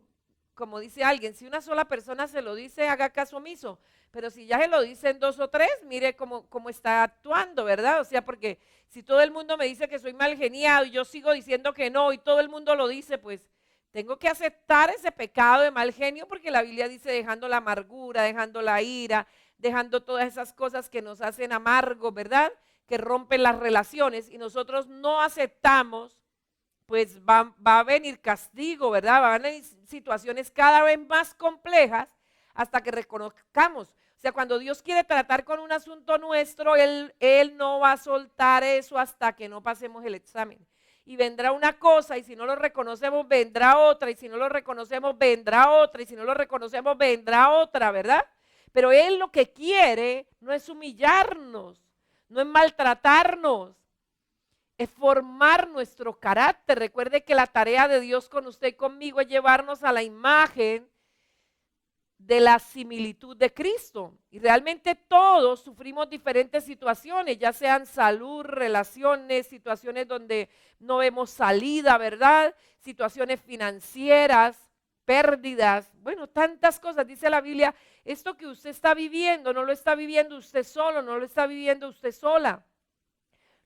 como dice alguien, si una sola persona se lo dice, haga caso omiso, pero si ya se lo dicen dos o tres, mire cómo está actuando, ¿verdad? O sea, porque si todo el mundo me dice que soy mal geniado y yo sigo diciendo que no y todo el mundo lo dice, pues tengo que aceptar ese pecado de mal genio, porque la Biblia dice dejando la amargura, dejando la ira, dejando todas esas cosas que nos hacen amargos, ¿verdad? Que rompen las relaciones y nosotros no aceptamos, pues va a venir castigo, ¿verdad? Van a venir situaciones cada vez más complejas hasta que reconozcamos. O sea, cuando Dios quiere tratar con un asunto nuestro, Él no va a soltar eso hasta que no pasemos el examen. Y vendrá una cosa, y si no lo reconocemos, vendrá otra, y si no lo reconocemos, vendrá otra, y si no lo reconocemos, vendrá otra, ¿verdad? Pero Él lo que quiere no es humillarnos, no es maltratarnos, es formar nuestro carácter. Recuerde que la tarea de Dios con usted y conmigo es llevarnos a la imagen de la similitud de Cristo. Y realmente todos sufrimos diferentes situaciones, ya sean salud, relaciones, situaciones donde no vemos salida, ¿verdad? Situaciones financieras, pérdidas, bueno, tantas cosas. Dice la Biblia, esto que usted está viviendo, no lo está viviendo usted solo, no lo está viviendo usted sola.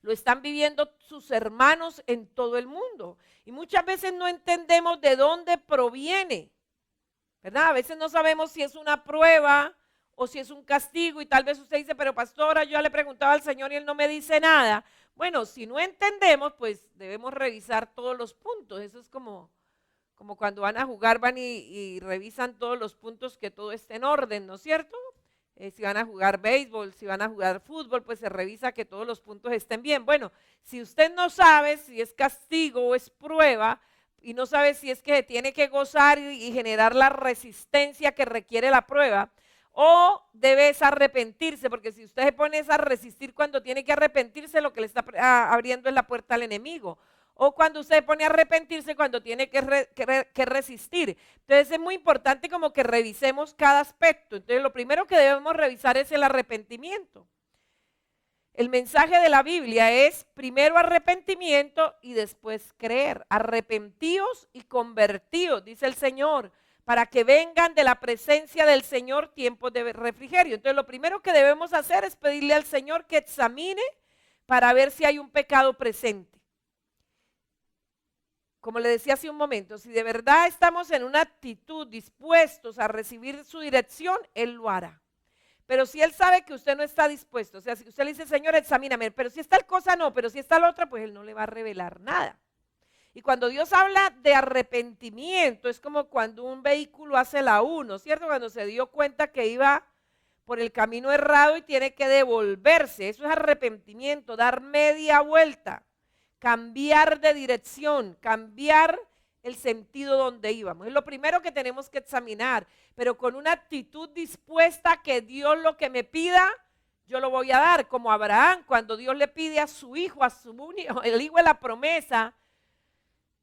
Lo están viviendo sus hermanos en todo el mundo. Y muchas veces no entendemos de dónde proviene, ¿verdad? A veces no sabemos si es una prueba o si es un castigo, y tal vez usted dice, pero pastora, yo ya le preguntaba al Señor y Él no me dice nada. Bueno, si no entendemos, pues debemos revisar todos los puntos. Eso es como cuando van a jugar, van y revisan todos los puntos, que todo esté en orden, ¿no es cierto? Si van a jugar béisbol, si van a jugar fútbol, pues se revisa que todos los puntos estén bien. Bueno, si usted no sabe si es castigo o es prueba, y no sabe si es que tiene que gozar y generar la resistencia que requiere la prueba, o debes arrepentirse, porque si usted se pone a resistir cuando tiene que arrepentirse, lo que le está abriendo es la puerta al enemigo. O cuando usted se pone a arrepentirse cuando tiene que resistir. Entonces es muy importante como que revisemos cada aspecto. Entonces lo primero que debemos revisar es el arrepentimiento. El mensaje de la Biblia es primero arrepentimiento y después creer. Arrepentíos y convertíos, dice el Señor, para que vengan de la presencia del Señor tiempos de refrigerio. Entonces lo primero que debemos hacer es pedirle al Señor que examine para ver si hay un pecado presente. Como le decía hace un momento, si de verdad estamos en una actitud dispuestos a recibir su dirección, Él lo hará. Pero si Él sabe que usted no está dispuesto, o sea, si usted le dice, Señor, examíname, pero si es tal cosa no, pero si es tal otra, pues Él no le va a revelar nada. Y cuando Dios habla de arrepentimiento, es como cuando un vehículo hace la 1, ¿cierto? Cuando se dio cuenta que iba por el camino errado y tiene que devolverse. Eso es arrepentimiento, dar media vuelta, cambiar de dirección, cambiar el sentido donde íbamos. Es lo primero que tenemos que examinar, pero con una actitud dispuesta a que Dios lo que me pida, yo lo voy a dar, como Abraham, cuando Dios le pide a su hijo, el hijo de la promesa.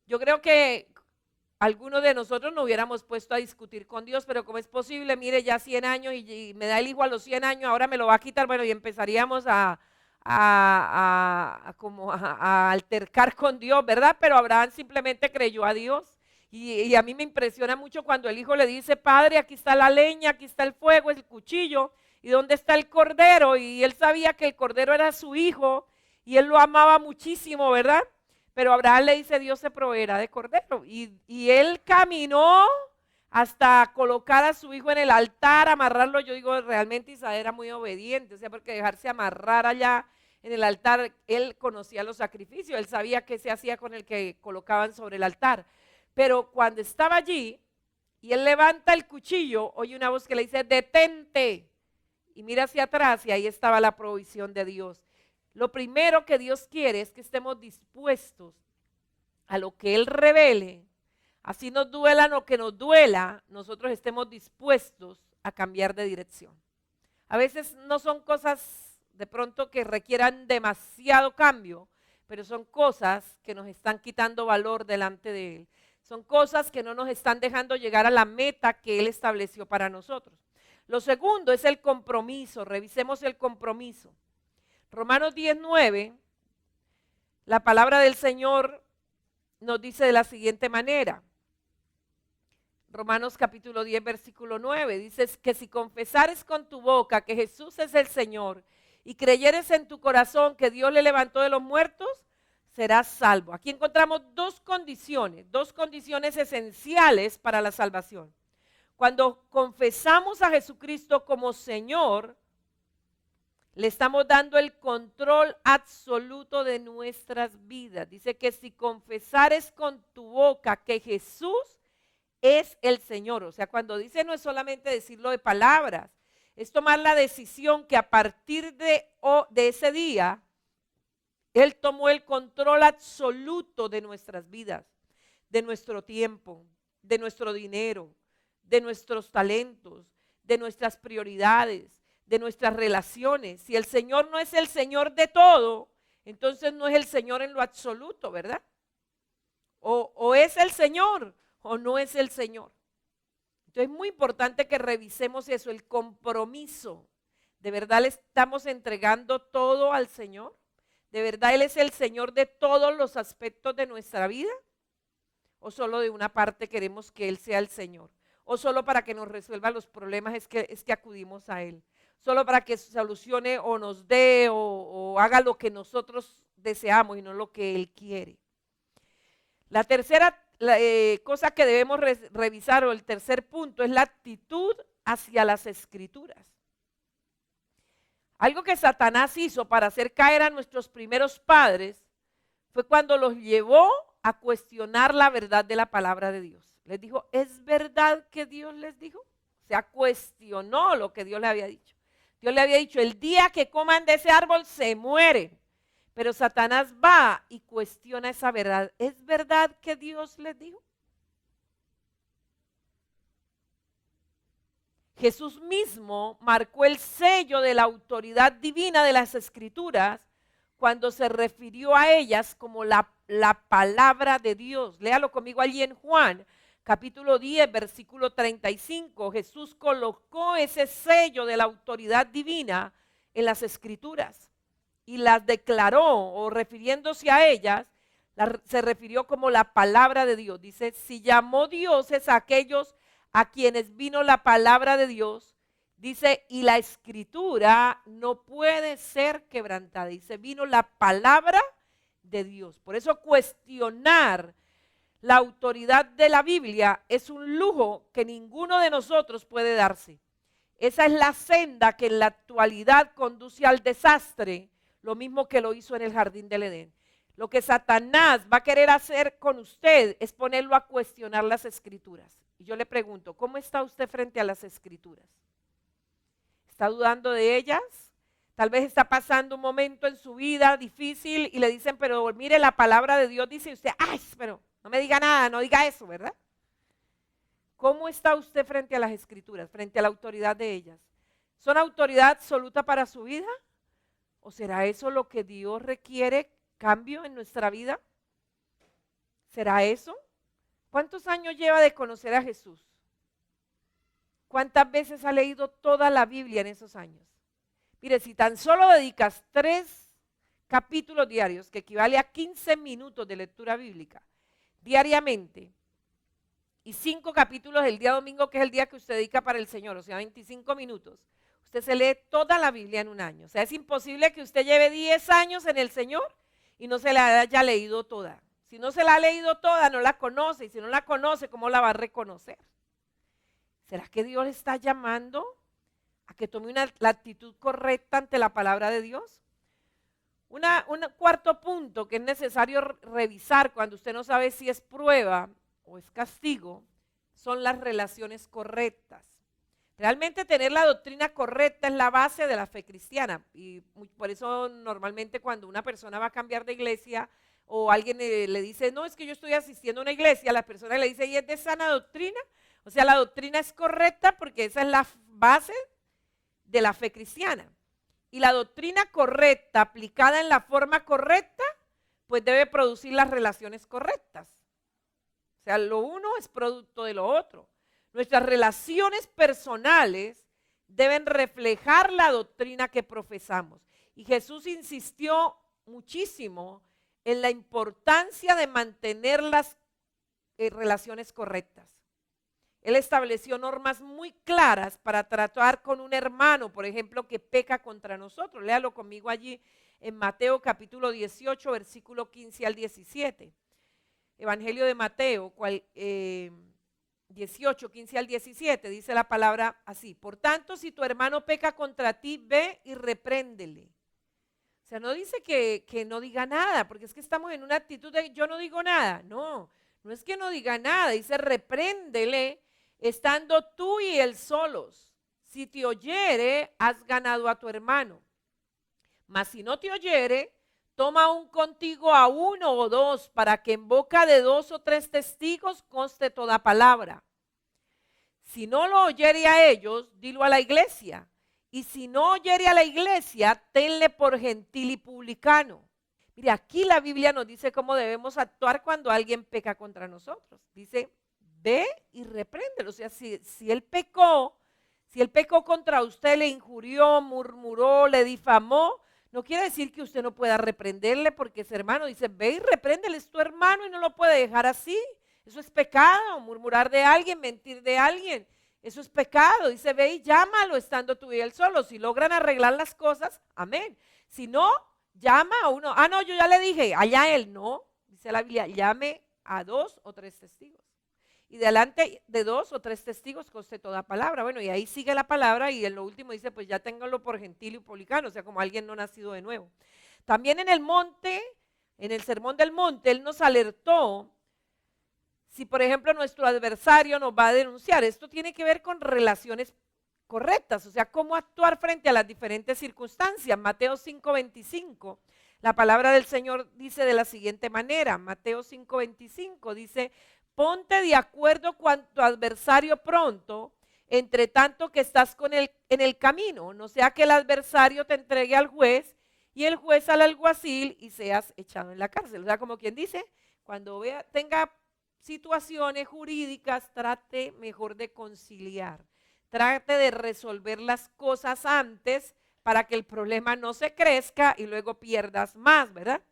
Yo creo que algunos de nosotros nos hubiéramos puesto a discutir con Dios, pero como es posible, mire, ya 100 años y me da el hijo a los 100 años, ahora me lo va a quitar, bueno, y empezaríamos a altercar con Dios, ¿verdad? Pero Abraham simplemente creyó a Dios. Y a mí me impresiona mucho cuando el hijo le dice, Padre, aquí está la leña, aquí está el fuego, el cuchillo, ¿y dónde está el cordero? Y él sabía que el cordero era su hijo y él lo amaba muchísimo, ¿verdad? Pero Abraham le dice, Dios se proveerá de cordero. Y él caminó hasta colocar a su hijo en el altar, amarrarlo. Yo digo, realmente Isaac era muy obediente, o sea, porque dejarse amarrar allá en el altar, él conocía los sacrificios, él sabía qué se hacía con el que colocaban sobre el altar. Pero cuando estaba allí y él levanta el cuchillo, oye una voz que le dice, detente. Y mira hacia atrás y ahí estaba la provisión de Dios. Lo primero que Dios quiere es que estemos dispuestos a lo que Él revele. Así nos duela lo que nos duela, nosotros estemos dispuestos a cambiar de dirección. A veces no son cosas de pronto que requieran demasiado cambio, pero son cosas que nos están quitando valor delante de Él. Son cosas que no nos están dejando llegar a la meta que Él estableció para nosotros. Lo segundo es el compromiso. Revisemos el compromiso. Romanos 10:9, la palabra del Señor nos dice de la siguiente manera. Romanos capítulo 10, versículo 9, dice que si confesares con tu boca que Jesús es el Señor y creyeres en tu corazón que Dios le levantó de los muertos, serás salvo. Aquí encontramos dos condiciones esenciales para la salvación. Cuando confesamos a Jesucristo como Señor, le estamos dando el control absoluto de nuestras vidas. Dice que si confesares con tu boca que Jesús es el Señor. O sea, cuando dice no es solamente decirlo de palabras, es tomar la decisión que a partir de ese día, Él tomó el control absoluto de nuestras vidas, de nuestro tiempo, de nuestro dinero, de nuestros talentos, de nuestras prioridades, de nuestras relaciones. Si el Señor no es el Señor de todo, entonces no es el Señor en lo absoluto, ¿verdad? O es el Señor o no es el Señor. Entonces es muy importante que revisemos eso, el compromiso. ¿De verdad le estamos entregando todo al Señor? ¿De verdad Él es el Señor de todos los aspectos de nuestra vida? ¿O solo de una parte queremos que Él sea el Señor? ¿O solo para que nos resuelva los problemas es que acudimos a Él? ¿Solo para que solucione o nos dé o haga lo que nosotros deseamos y no lo que Él quiere? La tercera cosa que debemos revisar, o el tercer punto, es la actitud hacia las Escrituras. Algo que Satanás hizo para hacer caer a nuestros primeros padres fue cuando los llevó a cuestionar la verdad de la palabra de Dios. Les dijo, ¿es verdad que Dios les dijo? O sea, cuestionó lo que Dios le había dicho. Dios le había dicho, el día que coman de ese árbol se mueren. Pero Satanás va y cuestiona esa verdad. ¿Es verdad que Dios les dijo? Jesús mismo marcó el sello de la autoridad divina de las Escrituras cuando se refirió a ellas como la palabra de Dios. Léalo conmigo allí en Juan, capítulo 10, versículo 35. Jesús colocó ese sello de la autoridad divina en las Escrituras y las declaró, o refiriéndose a ellas, se refirió como la palabra de Dios. Dice, si llamó dioses a aquellos a quienes vino la palabra de Dios, dice, y la Escritura no puede ser quebrantada. Dice, vino la palabra de Dios. Por eso cuestionar la autoridad de la Biblia es un lujo que ninguno de nosotros puede darse. Esa es la senda que en la actualidad conduce al desastre, lo mismo que lo hizo en el jardín del Edén. Lo que Satanás va a querer hacer con usted es ponerlo a cuestionar las Escrituras. Y yo le pregunto, ¿cómo está usted frente a las Escrituras? ¿Está dudando de ellas? Tal vez está pasando un momento en su vida difícil y le dicen, pero mire, la palabra de Dios dice, y usted, ay, pero no me diga nada, no diga eso, ¿verdad? ¿Cómo está usted frente a las Escrituras, frente a la autoridad de ellas? ¿Son autoridad absoluta para su vida? ¿O será eso lo que Dios requiere, cambio en nuestra vida? ¿Será eso? ¿Cuántos años lleva de conocer a Jesús? ¿Cuántas veces ha leído toda la Biblia en esos años? Mire, si tan solo dedicas 3 capítulos diarios, que equivale a 15 minutos de lectura bíblica diariamente, y 5 capítulos el día domingo, que es el día que usted dedica para el Señor, o sea, 25 minutos, usted se lee toda la Biblia en un año. O sea, es imposible que usted lleve 10 años en el Señor y no se la haya leído toda. Si no se la ha leído toda, no la conoce, y si no la conoce, ¿cómo la va a reconocer? ¿Será que Dios le está llamando a que tome la actitud correcta ante la palabra de Dios? Un cuarto punto que es necesario revisar cuando usted no sabe si es prueba o es castigo, son las relaciones correctas. Realmente tener la doctrina correcta es la base de la fe cristiana y por eso normalmente cuando una persona va a cambiar de iglesia o alguien le dice, no, es que yo estoy asistiendo a una iglesia, la persona le dice, ¿y es de sana doctrina? O sea, la doctrina es correcta porque esa es la base de la fe cristiana. Y la doctrina correcta, aplicada en la forma correcta, pues debe producir las relaciones correctas. O sea, lo uno es producto de lo otro. Nuestras relaciones personales deben reflejar la doctrina que profesamos. Y Jesús insistió muchísimo en la importancia de mantener las relaciones correctas. Él estableció normas muy claras para tratar con un hermano, por ejemplo, que peca contra nosotros. Léalo conmigo allí en Mateo capítulo 18, versículo 15 al 17. Evangelio de Mateo 18, 15 al 17, dice la palabra así. Por tanto, si tu hermano peca contra ti, ve y repréndele. O sea, no dice que no diga nada, porque es que estamos en una actitud de yo no digo nada. No, no es que no diga nada, dice repréndele estando tú y él solos. Si te oyere, has ganado a tu hermano. Mas si no te oyere, toma aún contigo a uno o dos, para que en boca de 2 o 3 testigos conste toda palabra. Si no lo oyere a ellos, dilo a la iglesia. Y si no oyere a la iglesia, tenle por gentil y publicano. Mire, aquí la Biblia nos dice cómo debemos actuar cuando alguien peca contra nosotros. Dice, ve y repréndelo. O sea, si él pecó contra usted, le injurió, murmuró, le difamó, no quiere decir que usted no pueda reprenderle porque es hermano. Dice, ve y repréndele, es tu hermano y no lo puede dejar así. Eso es pecado, murmurar de alguien, mentir de alguien. Eso es pecado. Dice, ve y llámalo estando tú y él solo. Si logran arreglar las cosas, amén. Si no, llama a uno. Ah, no, yo ya le dije, allá él. No, dice la Biblia, llame a 2 o 3 testigos. Y delante de 2 o 3 testigos conste toda palabra. Bueno, y ahí sigue la palabra y en lo último dice, pues ya ténganlo por gentil y publicano, o sea, como alguien no nacido de nuevo. También en el monte, en el sermón del monte, él nos alertó si, por ejemplo, nuestro adversario nos va a denunciar. Esto tiene que ver con relaciones correctas, o sea, cómo actuar frente a las diferentes circunstancias. Mateo 5:25, la palabra del Señor dice de la siguiente manera, Mateo 5:25 dice, ponte de acuerdo con tu adversario pronto, entre tanto que estás en el camino, no sea que el adversario te entregue al juez y el juez al alguacil y seas echado en la cárcel. O sea, como quien dice, cuando tenga situaciones jurídicas, trate mejor de conciliar, trate de resolver las cosas antes para que el problema no se crezca y luego pierdas más, ¿verdad?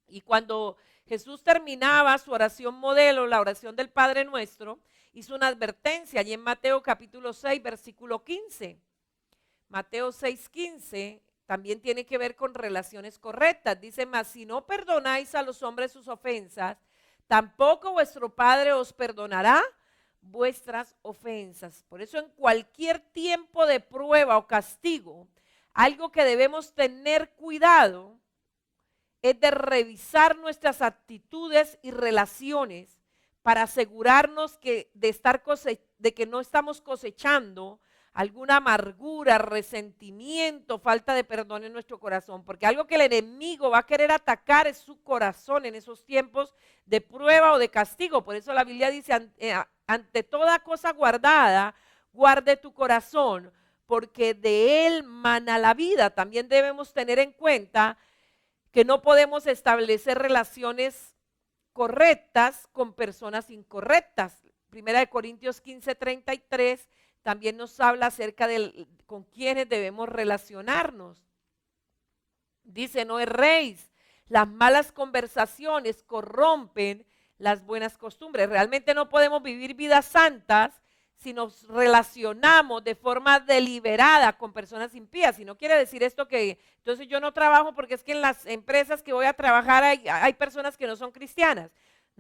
Y cuando Jesús terminaba su oración modelo, la oración del Padre Nuestro, hizo una advertencia allí en Mateo capítulo 6, versículo 15. Mateo 6:15 también tiene que ver con relaciones correctas. Dice, mas si no perdonáis a los hombres sus ofensas, tampoco vuestro Padre os perdonará vuestras ofensas. Por eso en cualquier tiempo de prueba o castigo, algo que debemos tener cuidado es de revisar nuestras actitudes y relaciones para asegurarnos de que no estamos cosechando alguna amargura, resentimiento, falta de perdón en nuestro corazón, porque algo que el enemigo va a querer atacar es su corazón en esos tiempos de prueba o de castigo. Por eso la Biblia dice, ante toda cosa guardada, guarde tu corazón, porque de él mana la vida. También debemos tener en cuenta que no podemos establecer relaciones correctas con personas incorrectas. Primera de Corintios 15:33 también nos habla acerca de con quiénes debemos relacionarnos. Dice, no erréis, las malas conversaciones corrompen las buenas costumbres. Realmente no podemos vivir vidas santas si nos relacionamos de forma deliberada con personas impías. Y no quiere decir esto que entonces yo no trabajo porque es que en las empresas que voy a trabajar hay personas que no son cristianas.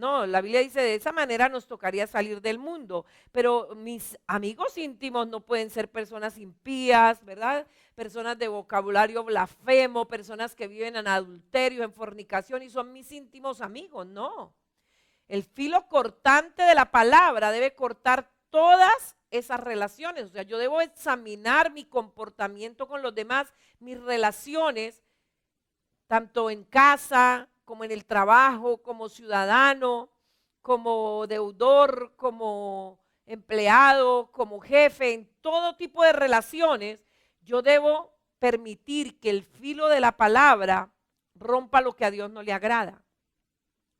No, la Biblia dice de esa manera nos tocaría salir del mundo, pero mis amigos íntimos no pueden ser personas impías, ¿verdad? Personas de vocabulario blasfemo, personas que viven en adulterio, en fornicación y son mis íntimos amigos, no. El filo cortante de la palabra debe cortar todas esas relaciones, o sea, yo debo examinar mi comportamiento con los demás, mis relaciones, tanto en casa, como en el trabajo, como ciudadano, como deudor, como empleado, como jefe, en todo tipo de relaciones, yo debo permitir que el filo de la palabra rompa lo que a Dios no le agrada.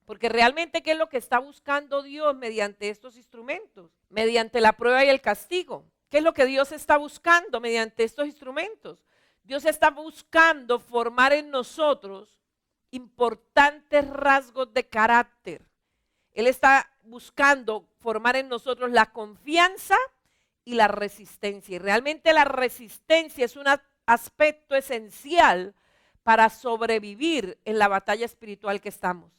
Porque realmente, ¿qué es lo que está buscando Dios mediante estos instrumentos? Mediante la prueba y el castigo. ¿Qué es lo que Dios está buscando mediante estos instrumentos? Dios está buscando formar en nosotros importantes rasgos de carácter. Él está buscando formar en nosotros la confianza y la resistencia. Y realmente la resistencia es un aspecto esencial para sobrevivir en la batalla espiritual que estamos.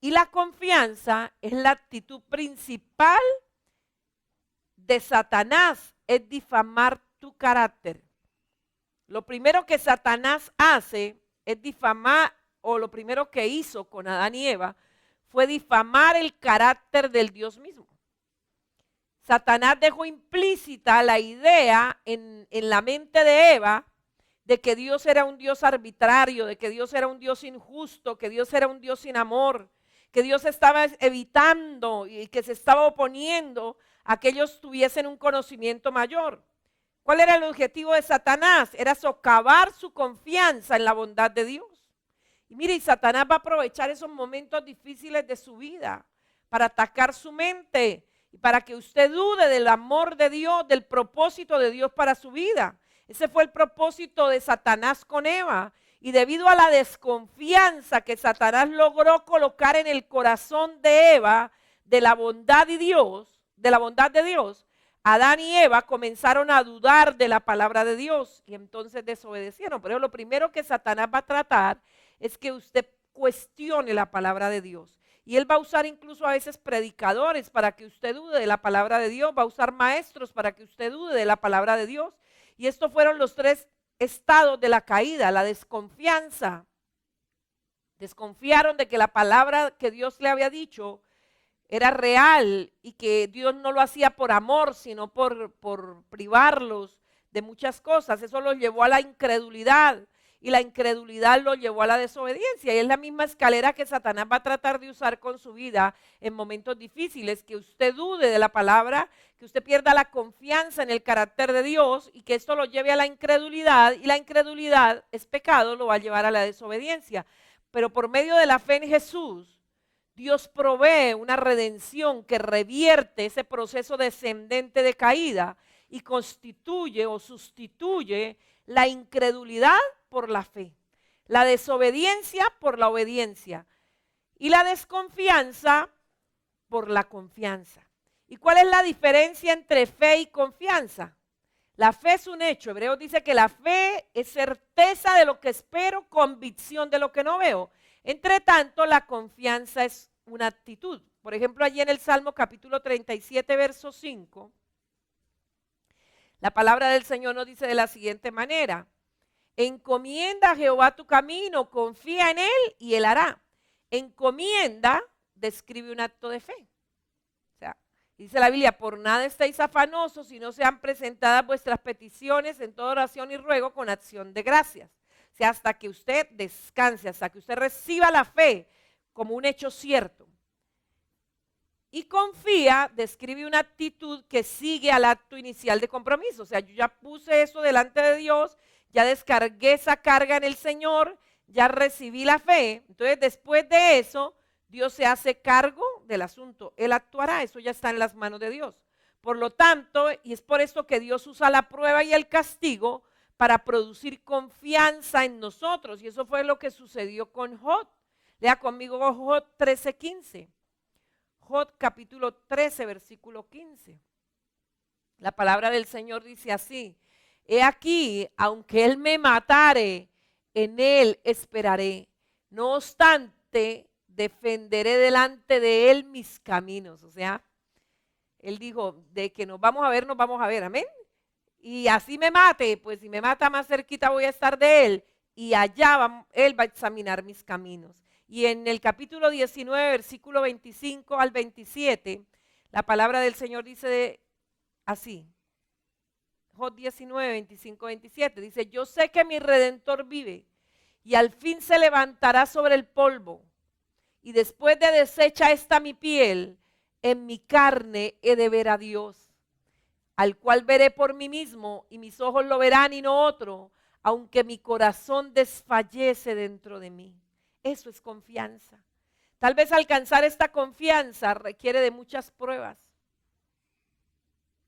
Y la confianza es la actitud principal de Satanás, es difamar tu carácter. Lo primero que Satanás hace es difamar, o lo primero que hizo con Adán y Eva, fue difamar el carácter del Dios mismo. Satanás dejó implícita la idea en la mente de Eva de que Dios era un Dios arbitrario, de que Dios era un Dios injusto, que Dios era un Dios sin amor, que Dios estaba evitando y que se estaba oponiendo a que ellos tuviesen un conocimiento mayor. ¿Cuál era el objetivo de Satanás? Era socavar su confianza en la bondad de Dios. Y mire, Satanás va a aprovechar esos momentos difíciles de su vida para atacar su mente y para que usted dude del amor de Dios, del propósito de Dios para su vida. Ese fue el propósito de Satanás con Eva. Y debido a la desconfianza que Satanás logró colocar en el corazón de Eva de la bondad de Dios, Adán y Eva comenzaron a dudar de la palabra de Dios y entonces desobedecieron. Pero lo primero que Satanás va a tratar es que usted cuestione la palabra de Dios. Y él va a usar incluso a veces predicadores para que usted dude de la palabra de Dios, va a usar maestros para que usted dude de la palabra de Dios. Y estos fueron los tres estados de la caída, la desconfianza. Desconfiaron de que la palabra que Dios le había dicho era real y que Dios no lo hacía por amor, sino por privarlos de muchas cosas. Eso los llevó a la incredulidad y la incredulidad lo llevó a la desobediencia. Y es la misma escalera que Satanás va a tratar de usar con su vida en momentos difíciles, que usted dude de la palabra, que usted pierda la confianza en el carácter de Dios y que esto lo lleve a la incredulidad, y la incredulidad es pecado, lo va a llevar a la desobediencia. Pero por medio de la fe en Jesús, Dios provee una redención que revierte ese proceso descendente de caída y constituye o sustituye la incredulidad por la fe, la desobediencia por la obediencia y la desconfianza por la confianza. ¿Y cuál es la diferencia entre fe y confianza? La fe es un hecho. Hebreos dice que la fe es certeza de lo que espero, convicción de lo que no veo. Entre tanto, la confianza es una actitud. Por ejemplo, allí en el Salmo capítulo 37, verso 5, la palabra del Señor nos dice de la siguiente manera: encomienda a Jehová tu camino, confía en Él y Él hará. Encomienda describe un acto de fe. O sea, dice la Biblia: por nada estéis afanosos, si no sean presentadas vuestras peticiones en toda oración y ruego con acción de gracias. O sea, hasta que usted descanse, hasta que usted reciba la fe como un hecho cierto. Y confía describe una actitud que sigue al acto inicial de compromiso. O sea, yo ya puse eso delante de Dios, ya descargué esa carga en el Señor, ya recibí la fe. Entonces, después de eso, Dios se hace cargo del asunto. Él actuará, eso ya está en las manos de Dios. Por lo tanto, y es por esto que Dios usa la prueba y el castigo para producir confianza en nosotros. Y eso fue lo que sucedió con Job. Lea conmigo Job 13:15. Job capítulo 13, versículo 15. La palabra del Señor dice así: he aquí, aunque él me matare, en él esperaré. No obstante, defenderé delante de él mis caminos. O sea, él dijo, de que nos vamos a ver, amén. Y así me mate, pues si me mata más cerquita voy a estar de él. Y allá él va a examinar mis caminos. Y en el capítulo 19, versículo 25 al 27, la palabra del Señor dice así. Job 19, 25, 27, dice, yo sé que mi Redentor vive y al fin se levantará sobre el polvo. Y después de deshecha esta mi piel, en mi carne he de ver a Dios, al cual veré por mí mismo y mis ojos lo verán y no otro, aunque mi corazón desfallece dentro de mí. Eso es confianza. Tal vez alcanzar esta confianza requiere de muchas pruebas.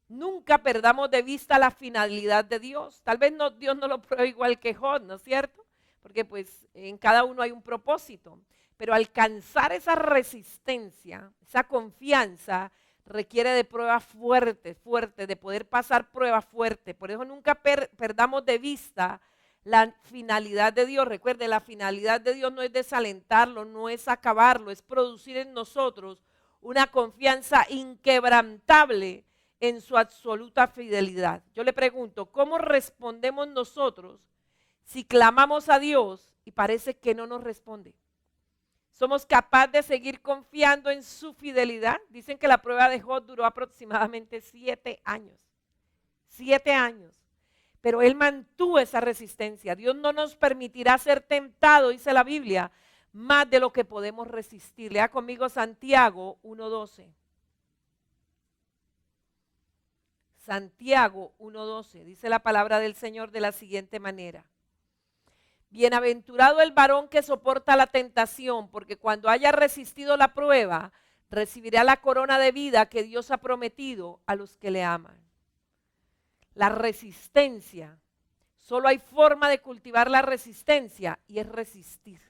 Nunca perdamos de vista la finalidad de Dios. Tal vez Dios no lo prueba igual que Job, ¿no es cierto? Porque pues en cada uno hay un propósito. Pero alcanzar esa resistencia, esa confianza, requiere de pruebas fuertes, de poder pasar pruebas fuertes. Por eso nunca perdamos de vista la finalidad de Dios. Recuerde, la finalidad de Dios no es desalentarlo, no es acabarlo, es producir en nosotros una confianza inquebrantable en su absoluta fidelidad. Yo le pregunto, ¿cómo respondemos nosotros si clamamos a Dios y parece que no nos responde? ¿Somos capaces de seguir confiando en su fidelidad? Dicen que la prueba de Job duró aproximadamente 7 años. 7 años. Pero él mantuvo esa resistencia. Dios no nos permitirá ser tentados, dice la Biblia, más de lo que podemos resistir. Lea conmigo Santiago 1:12. Santiago 1:12. Dice la palabra del Señor de la siguiente manera. Bienaventurado el varón que soporta la tentación, porque cuando haya resistido la prueba, recibirá la corona de vida que Dios ha prometido a los que le aman. La resistencia, solo hay forma de cultivar la resistencia y es resistir.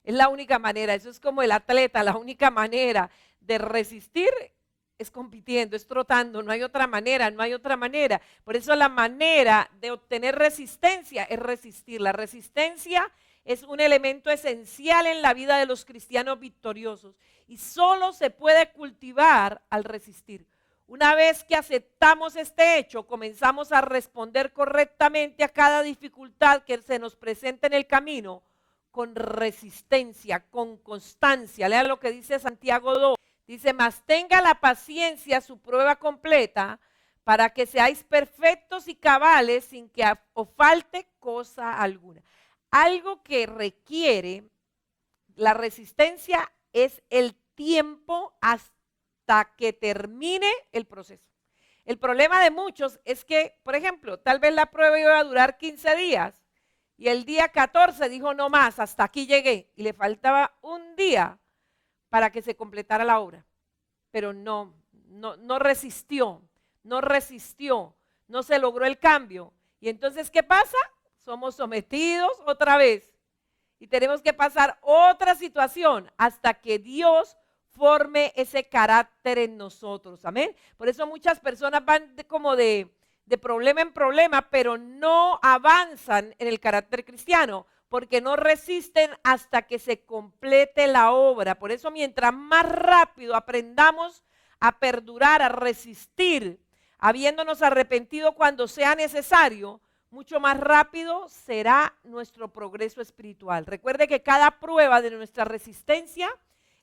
Es la única manera, eso es como el atleta, la única manera de resistir es compitiendo, es trotando, no hay otra manera, no hay otra manera. Por eso la manera de obtener resistencia es resistir. La resistencia es un elemento esencial en la vida de los cristianos victoriosos y solo se puede cultivar al resistir. Una vez que aceptamos este hecho, comenzamos a responder correctamente a cada dificultad que se nos presenta en el camino con resistencia, con constancia. Lea lo que dice Santiago 2. Dice, mas tenga la paciencia su prueba completa para que seáis perfectos y cabales sin que os falte cosa alguna. Algo que requiere la resistencia es el tiempo hasta que termine el proceso. El problema de muchos es que, por ejemplo, tal vez la prueba iba a durar 15 días y el día 14 dijo no más, hasta aquí llegué y le faltaba un día para que se completara la obra, pero no resistió, no se logró el cambio. Y entonces, ¿qué pasa? Somos sometidos otra vez y tenemos que pasar otra situación hasta que Dios forme ese carácter en nosotros, amén. Por eso muchas personas van de problema en problema, pero no avanzan en el carácter cristiano, porque no resisten hasta que se complete la obra. Por eso mientras más rápido aprendamos a perdurar, a resistir, habiéndonos arrepentido cuando sea necesario, mucho más rápido será nuestro progreso espiritual. Recuerde que cada prueba de nuestra resistencia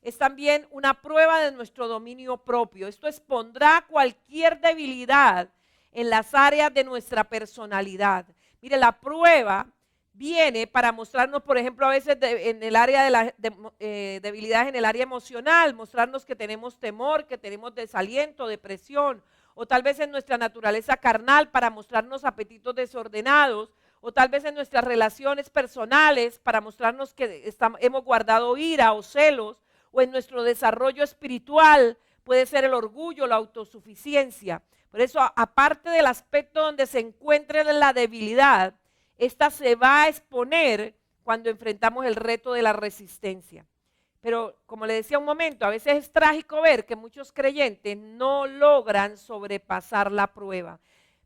es también una prueba de nuestro dominio propio. Esto expondrá cualquier debilidad en las áreas de nuestra personalidad. Mire, la prueba viene para mostrarnos, por ejemplo, a veces en el área de la debilidad en el área emocional, mostrarnos que tenemos temor, que tenemos desaliento, depresión, o tal vez en nuestra naturaleza carnal para mostrarnos apetitos desordenados, o tal vez en nuestras relaciones personales para mostrarnos que hemos guardado ira o celos, o en nuestro desarrollo espiritual puede ser el orgullo, la autosuficiencia. Por eso, aparte del aspecto donde se encuentre la debilidad, esta se va a exponer cuando enfrentamos el reto de la resistencia. Pero como le decía un momento, a veces es trágico ver que muchos creyentes no logran sobrepasar la prueba.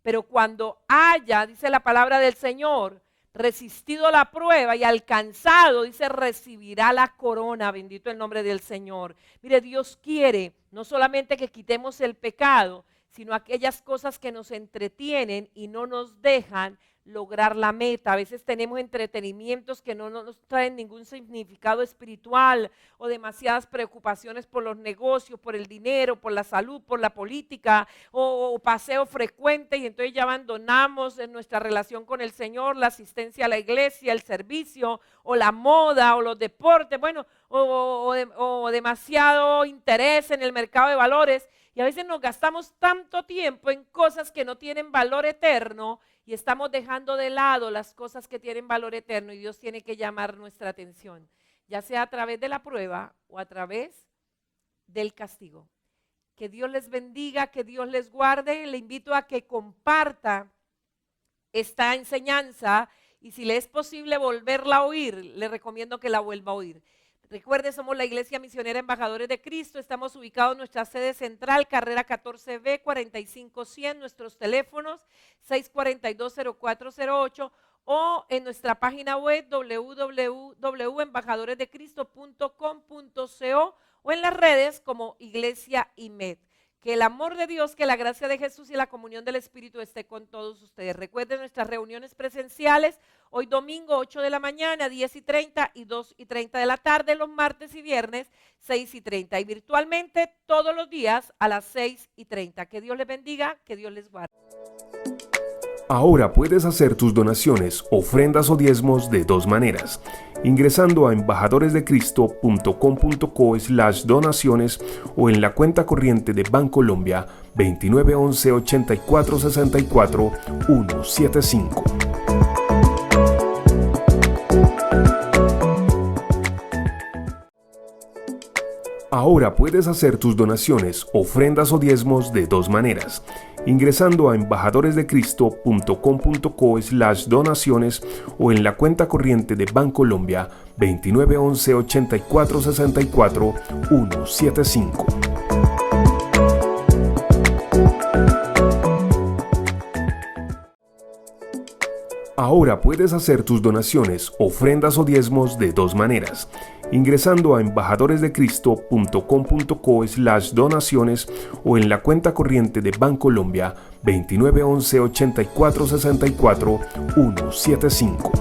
Pero cuando haya, dice la palabra del Señor, resistido la prueba y alcanzado, dice, recibirá la corona. Bendito el nombre del Señor. Mire, Dios quiere no solamente que quitemos el pecado, sino aquellas cosas que nos entretienen y no nos dejan lograr la meta. A veces tenemos entretenimientos que no nos traen ningún significado espiritual, o demasiadas preocupaciones por los negocios, por el dinero, por la salud, por la política, o paseo frecuente, y entonces ya abandonamos en nuestra relación con el Señor, la asistencia a la iglesia, el servicio, o la moda, o los deportes, bueno, o demasiado interés en el mercado de valores. Y a veces nos gastamos tanto tiempo en cosas que no tienen valor eterno y estamos dejando de lado las cosas que tienen valor eterno, y Dios tiene que llamar nuestra atención, ya sea a través de la prueba o a través del castigo. Que Dios les bendiga, que Dios les guarde. Le invito a que comparta esta enseñanza, y si le es posible volverla a oír, le recomiendo que la vuelva a oír. Recuerde, somos la Iglesia Misionera Embajadores de Cristo. Estamos ubicados en nuestra sede central, carrera 14B 45100, nuestros teléfonos 642-0408, o en nuestra página web www.embajadoresdecristo.com.co, o en las redes como Iglesia IMED. Que el amor de Dios, que la gracia de Jesús y la comunión del Espíritu esté con todos ustedes. Recuerden nuestras reuniones presenciales, hoy domingo 8 de la mañana, 10:30 y 2:30 de la tarde, los martes y viernes 6:30, y virtualmente todos los días a las 6:30. Que Dios les bendiga, que Dios les guarde. Ahora puedes hacer tus donaciones, ofrendas o diezmos de dos maneras: ingresando a embajadoresdecristo.com.co/donaciones, o en la cuenta corriente de Bancolombia 2911 84 64 175. Ahora puedes hacer tus donaciones, ofrendas o diezmos de dos maneras: ingresando a embajadoresdecristo.com.co/donaciones, o en la cuenta corriente de Bancolombia 2911 84 64 175. Ahora puedes hacer tus donaciones, ofrendas o diezmos de dos maneras: ingresando a embajadoresdecristo.com.co/donaciones, o en la cuenta corriente de Bancolombia 2911 84 64 175.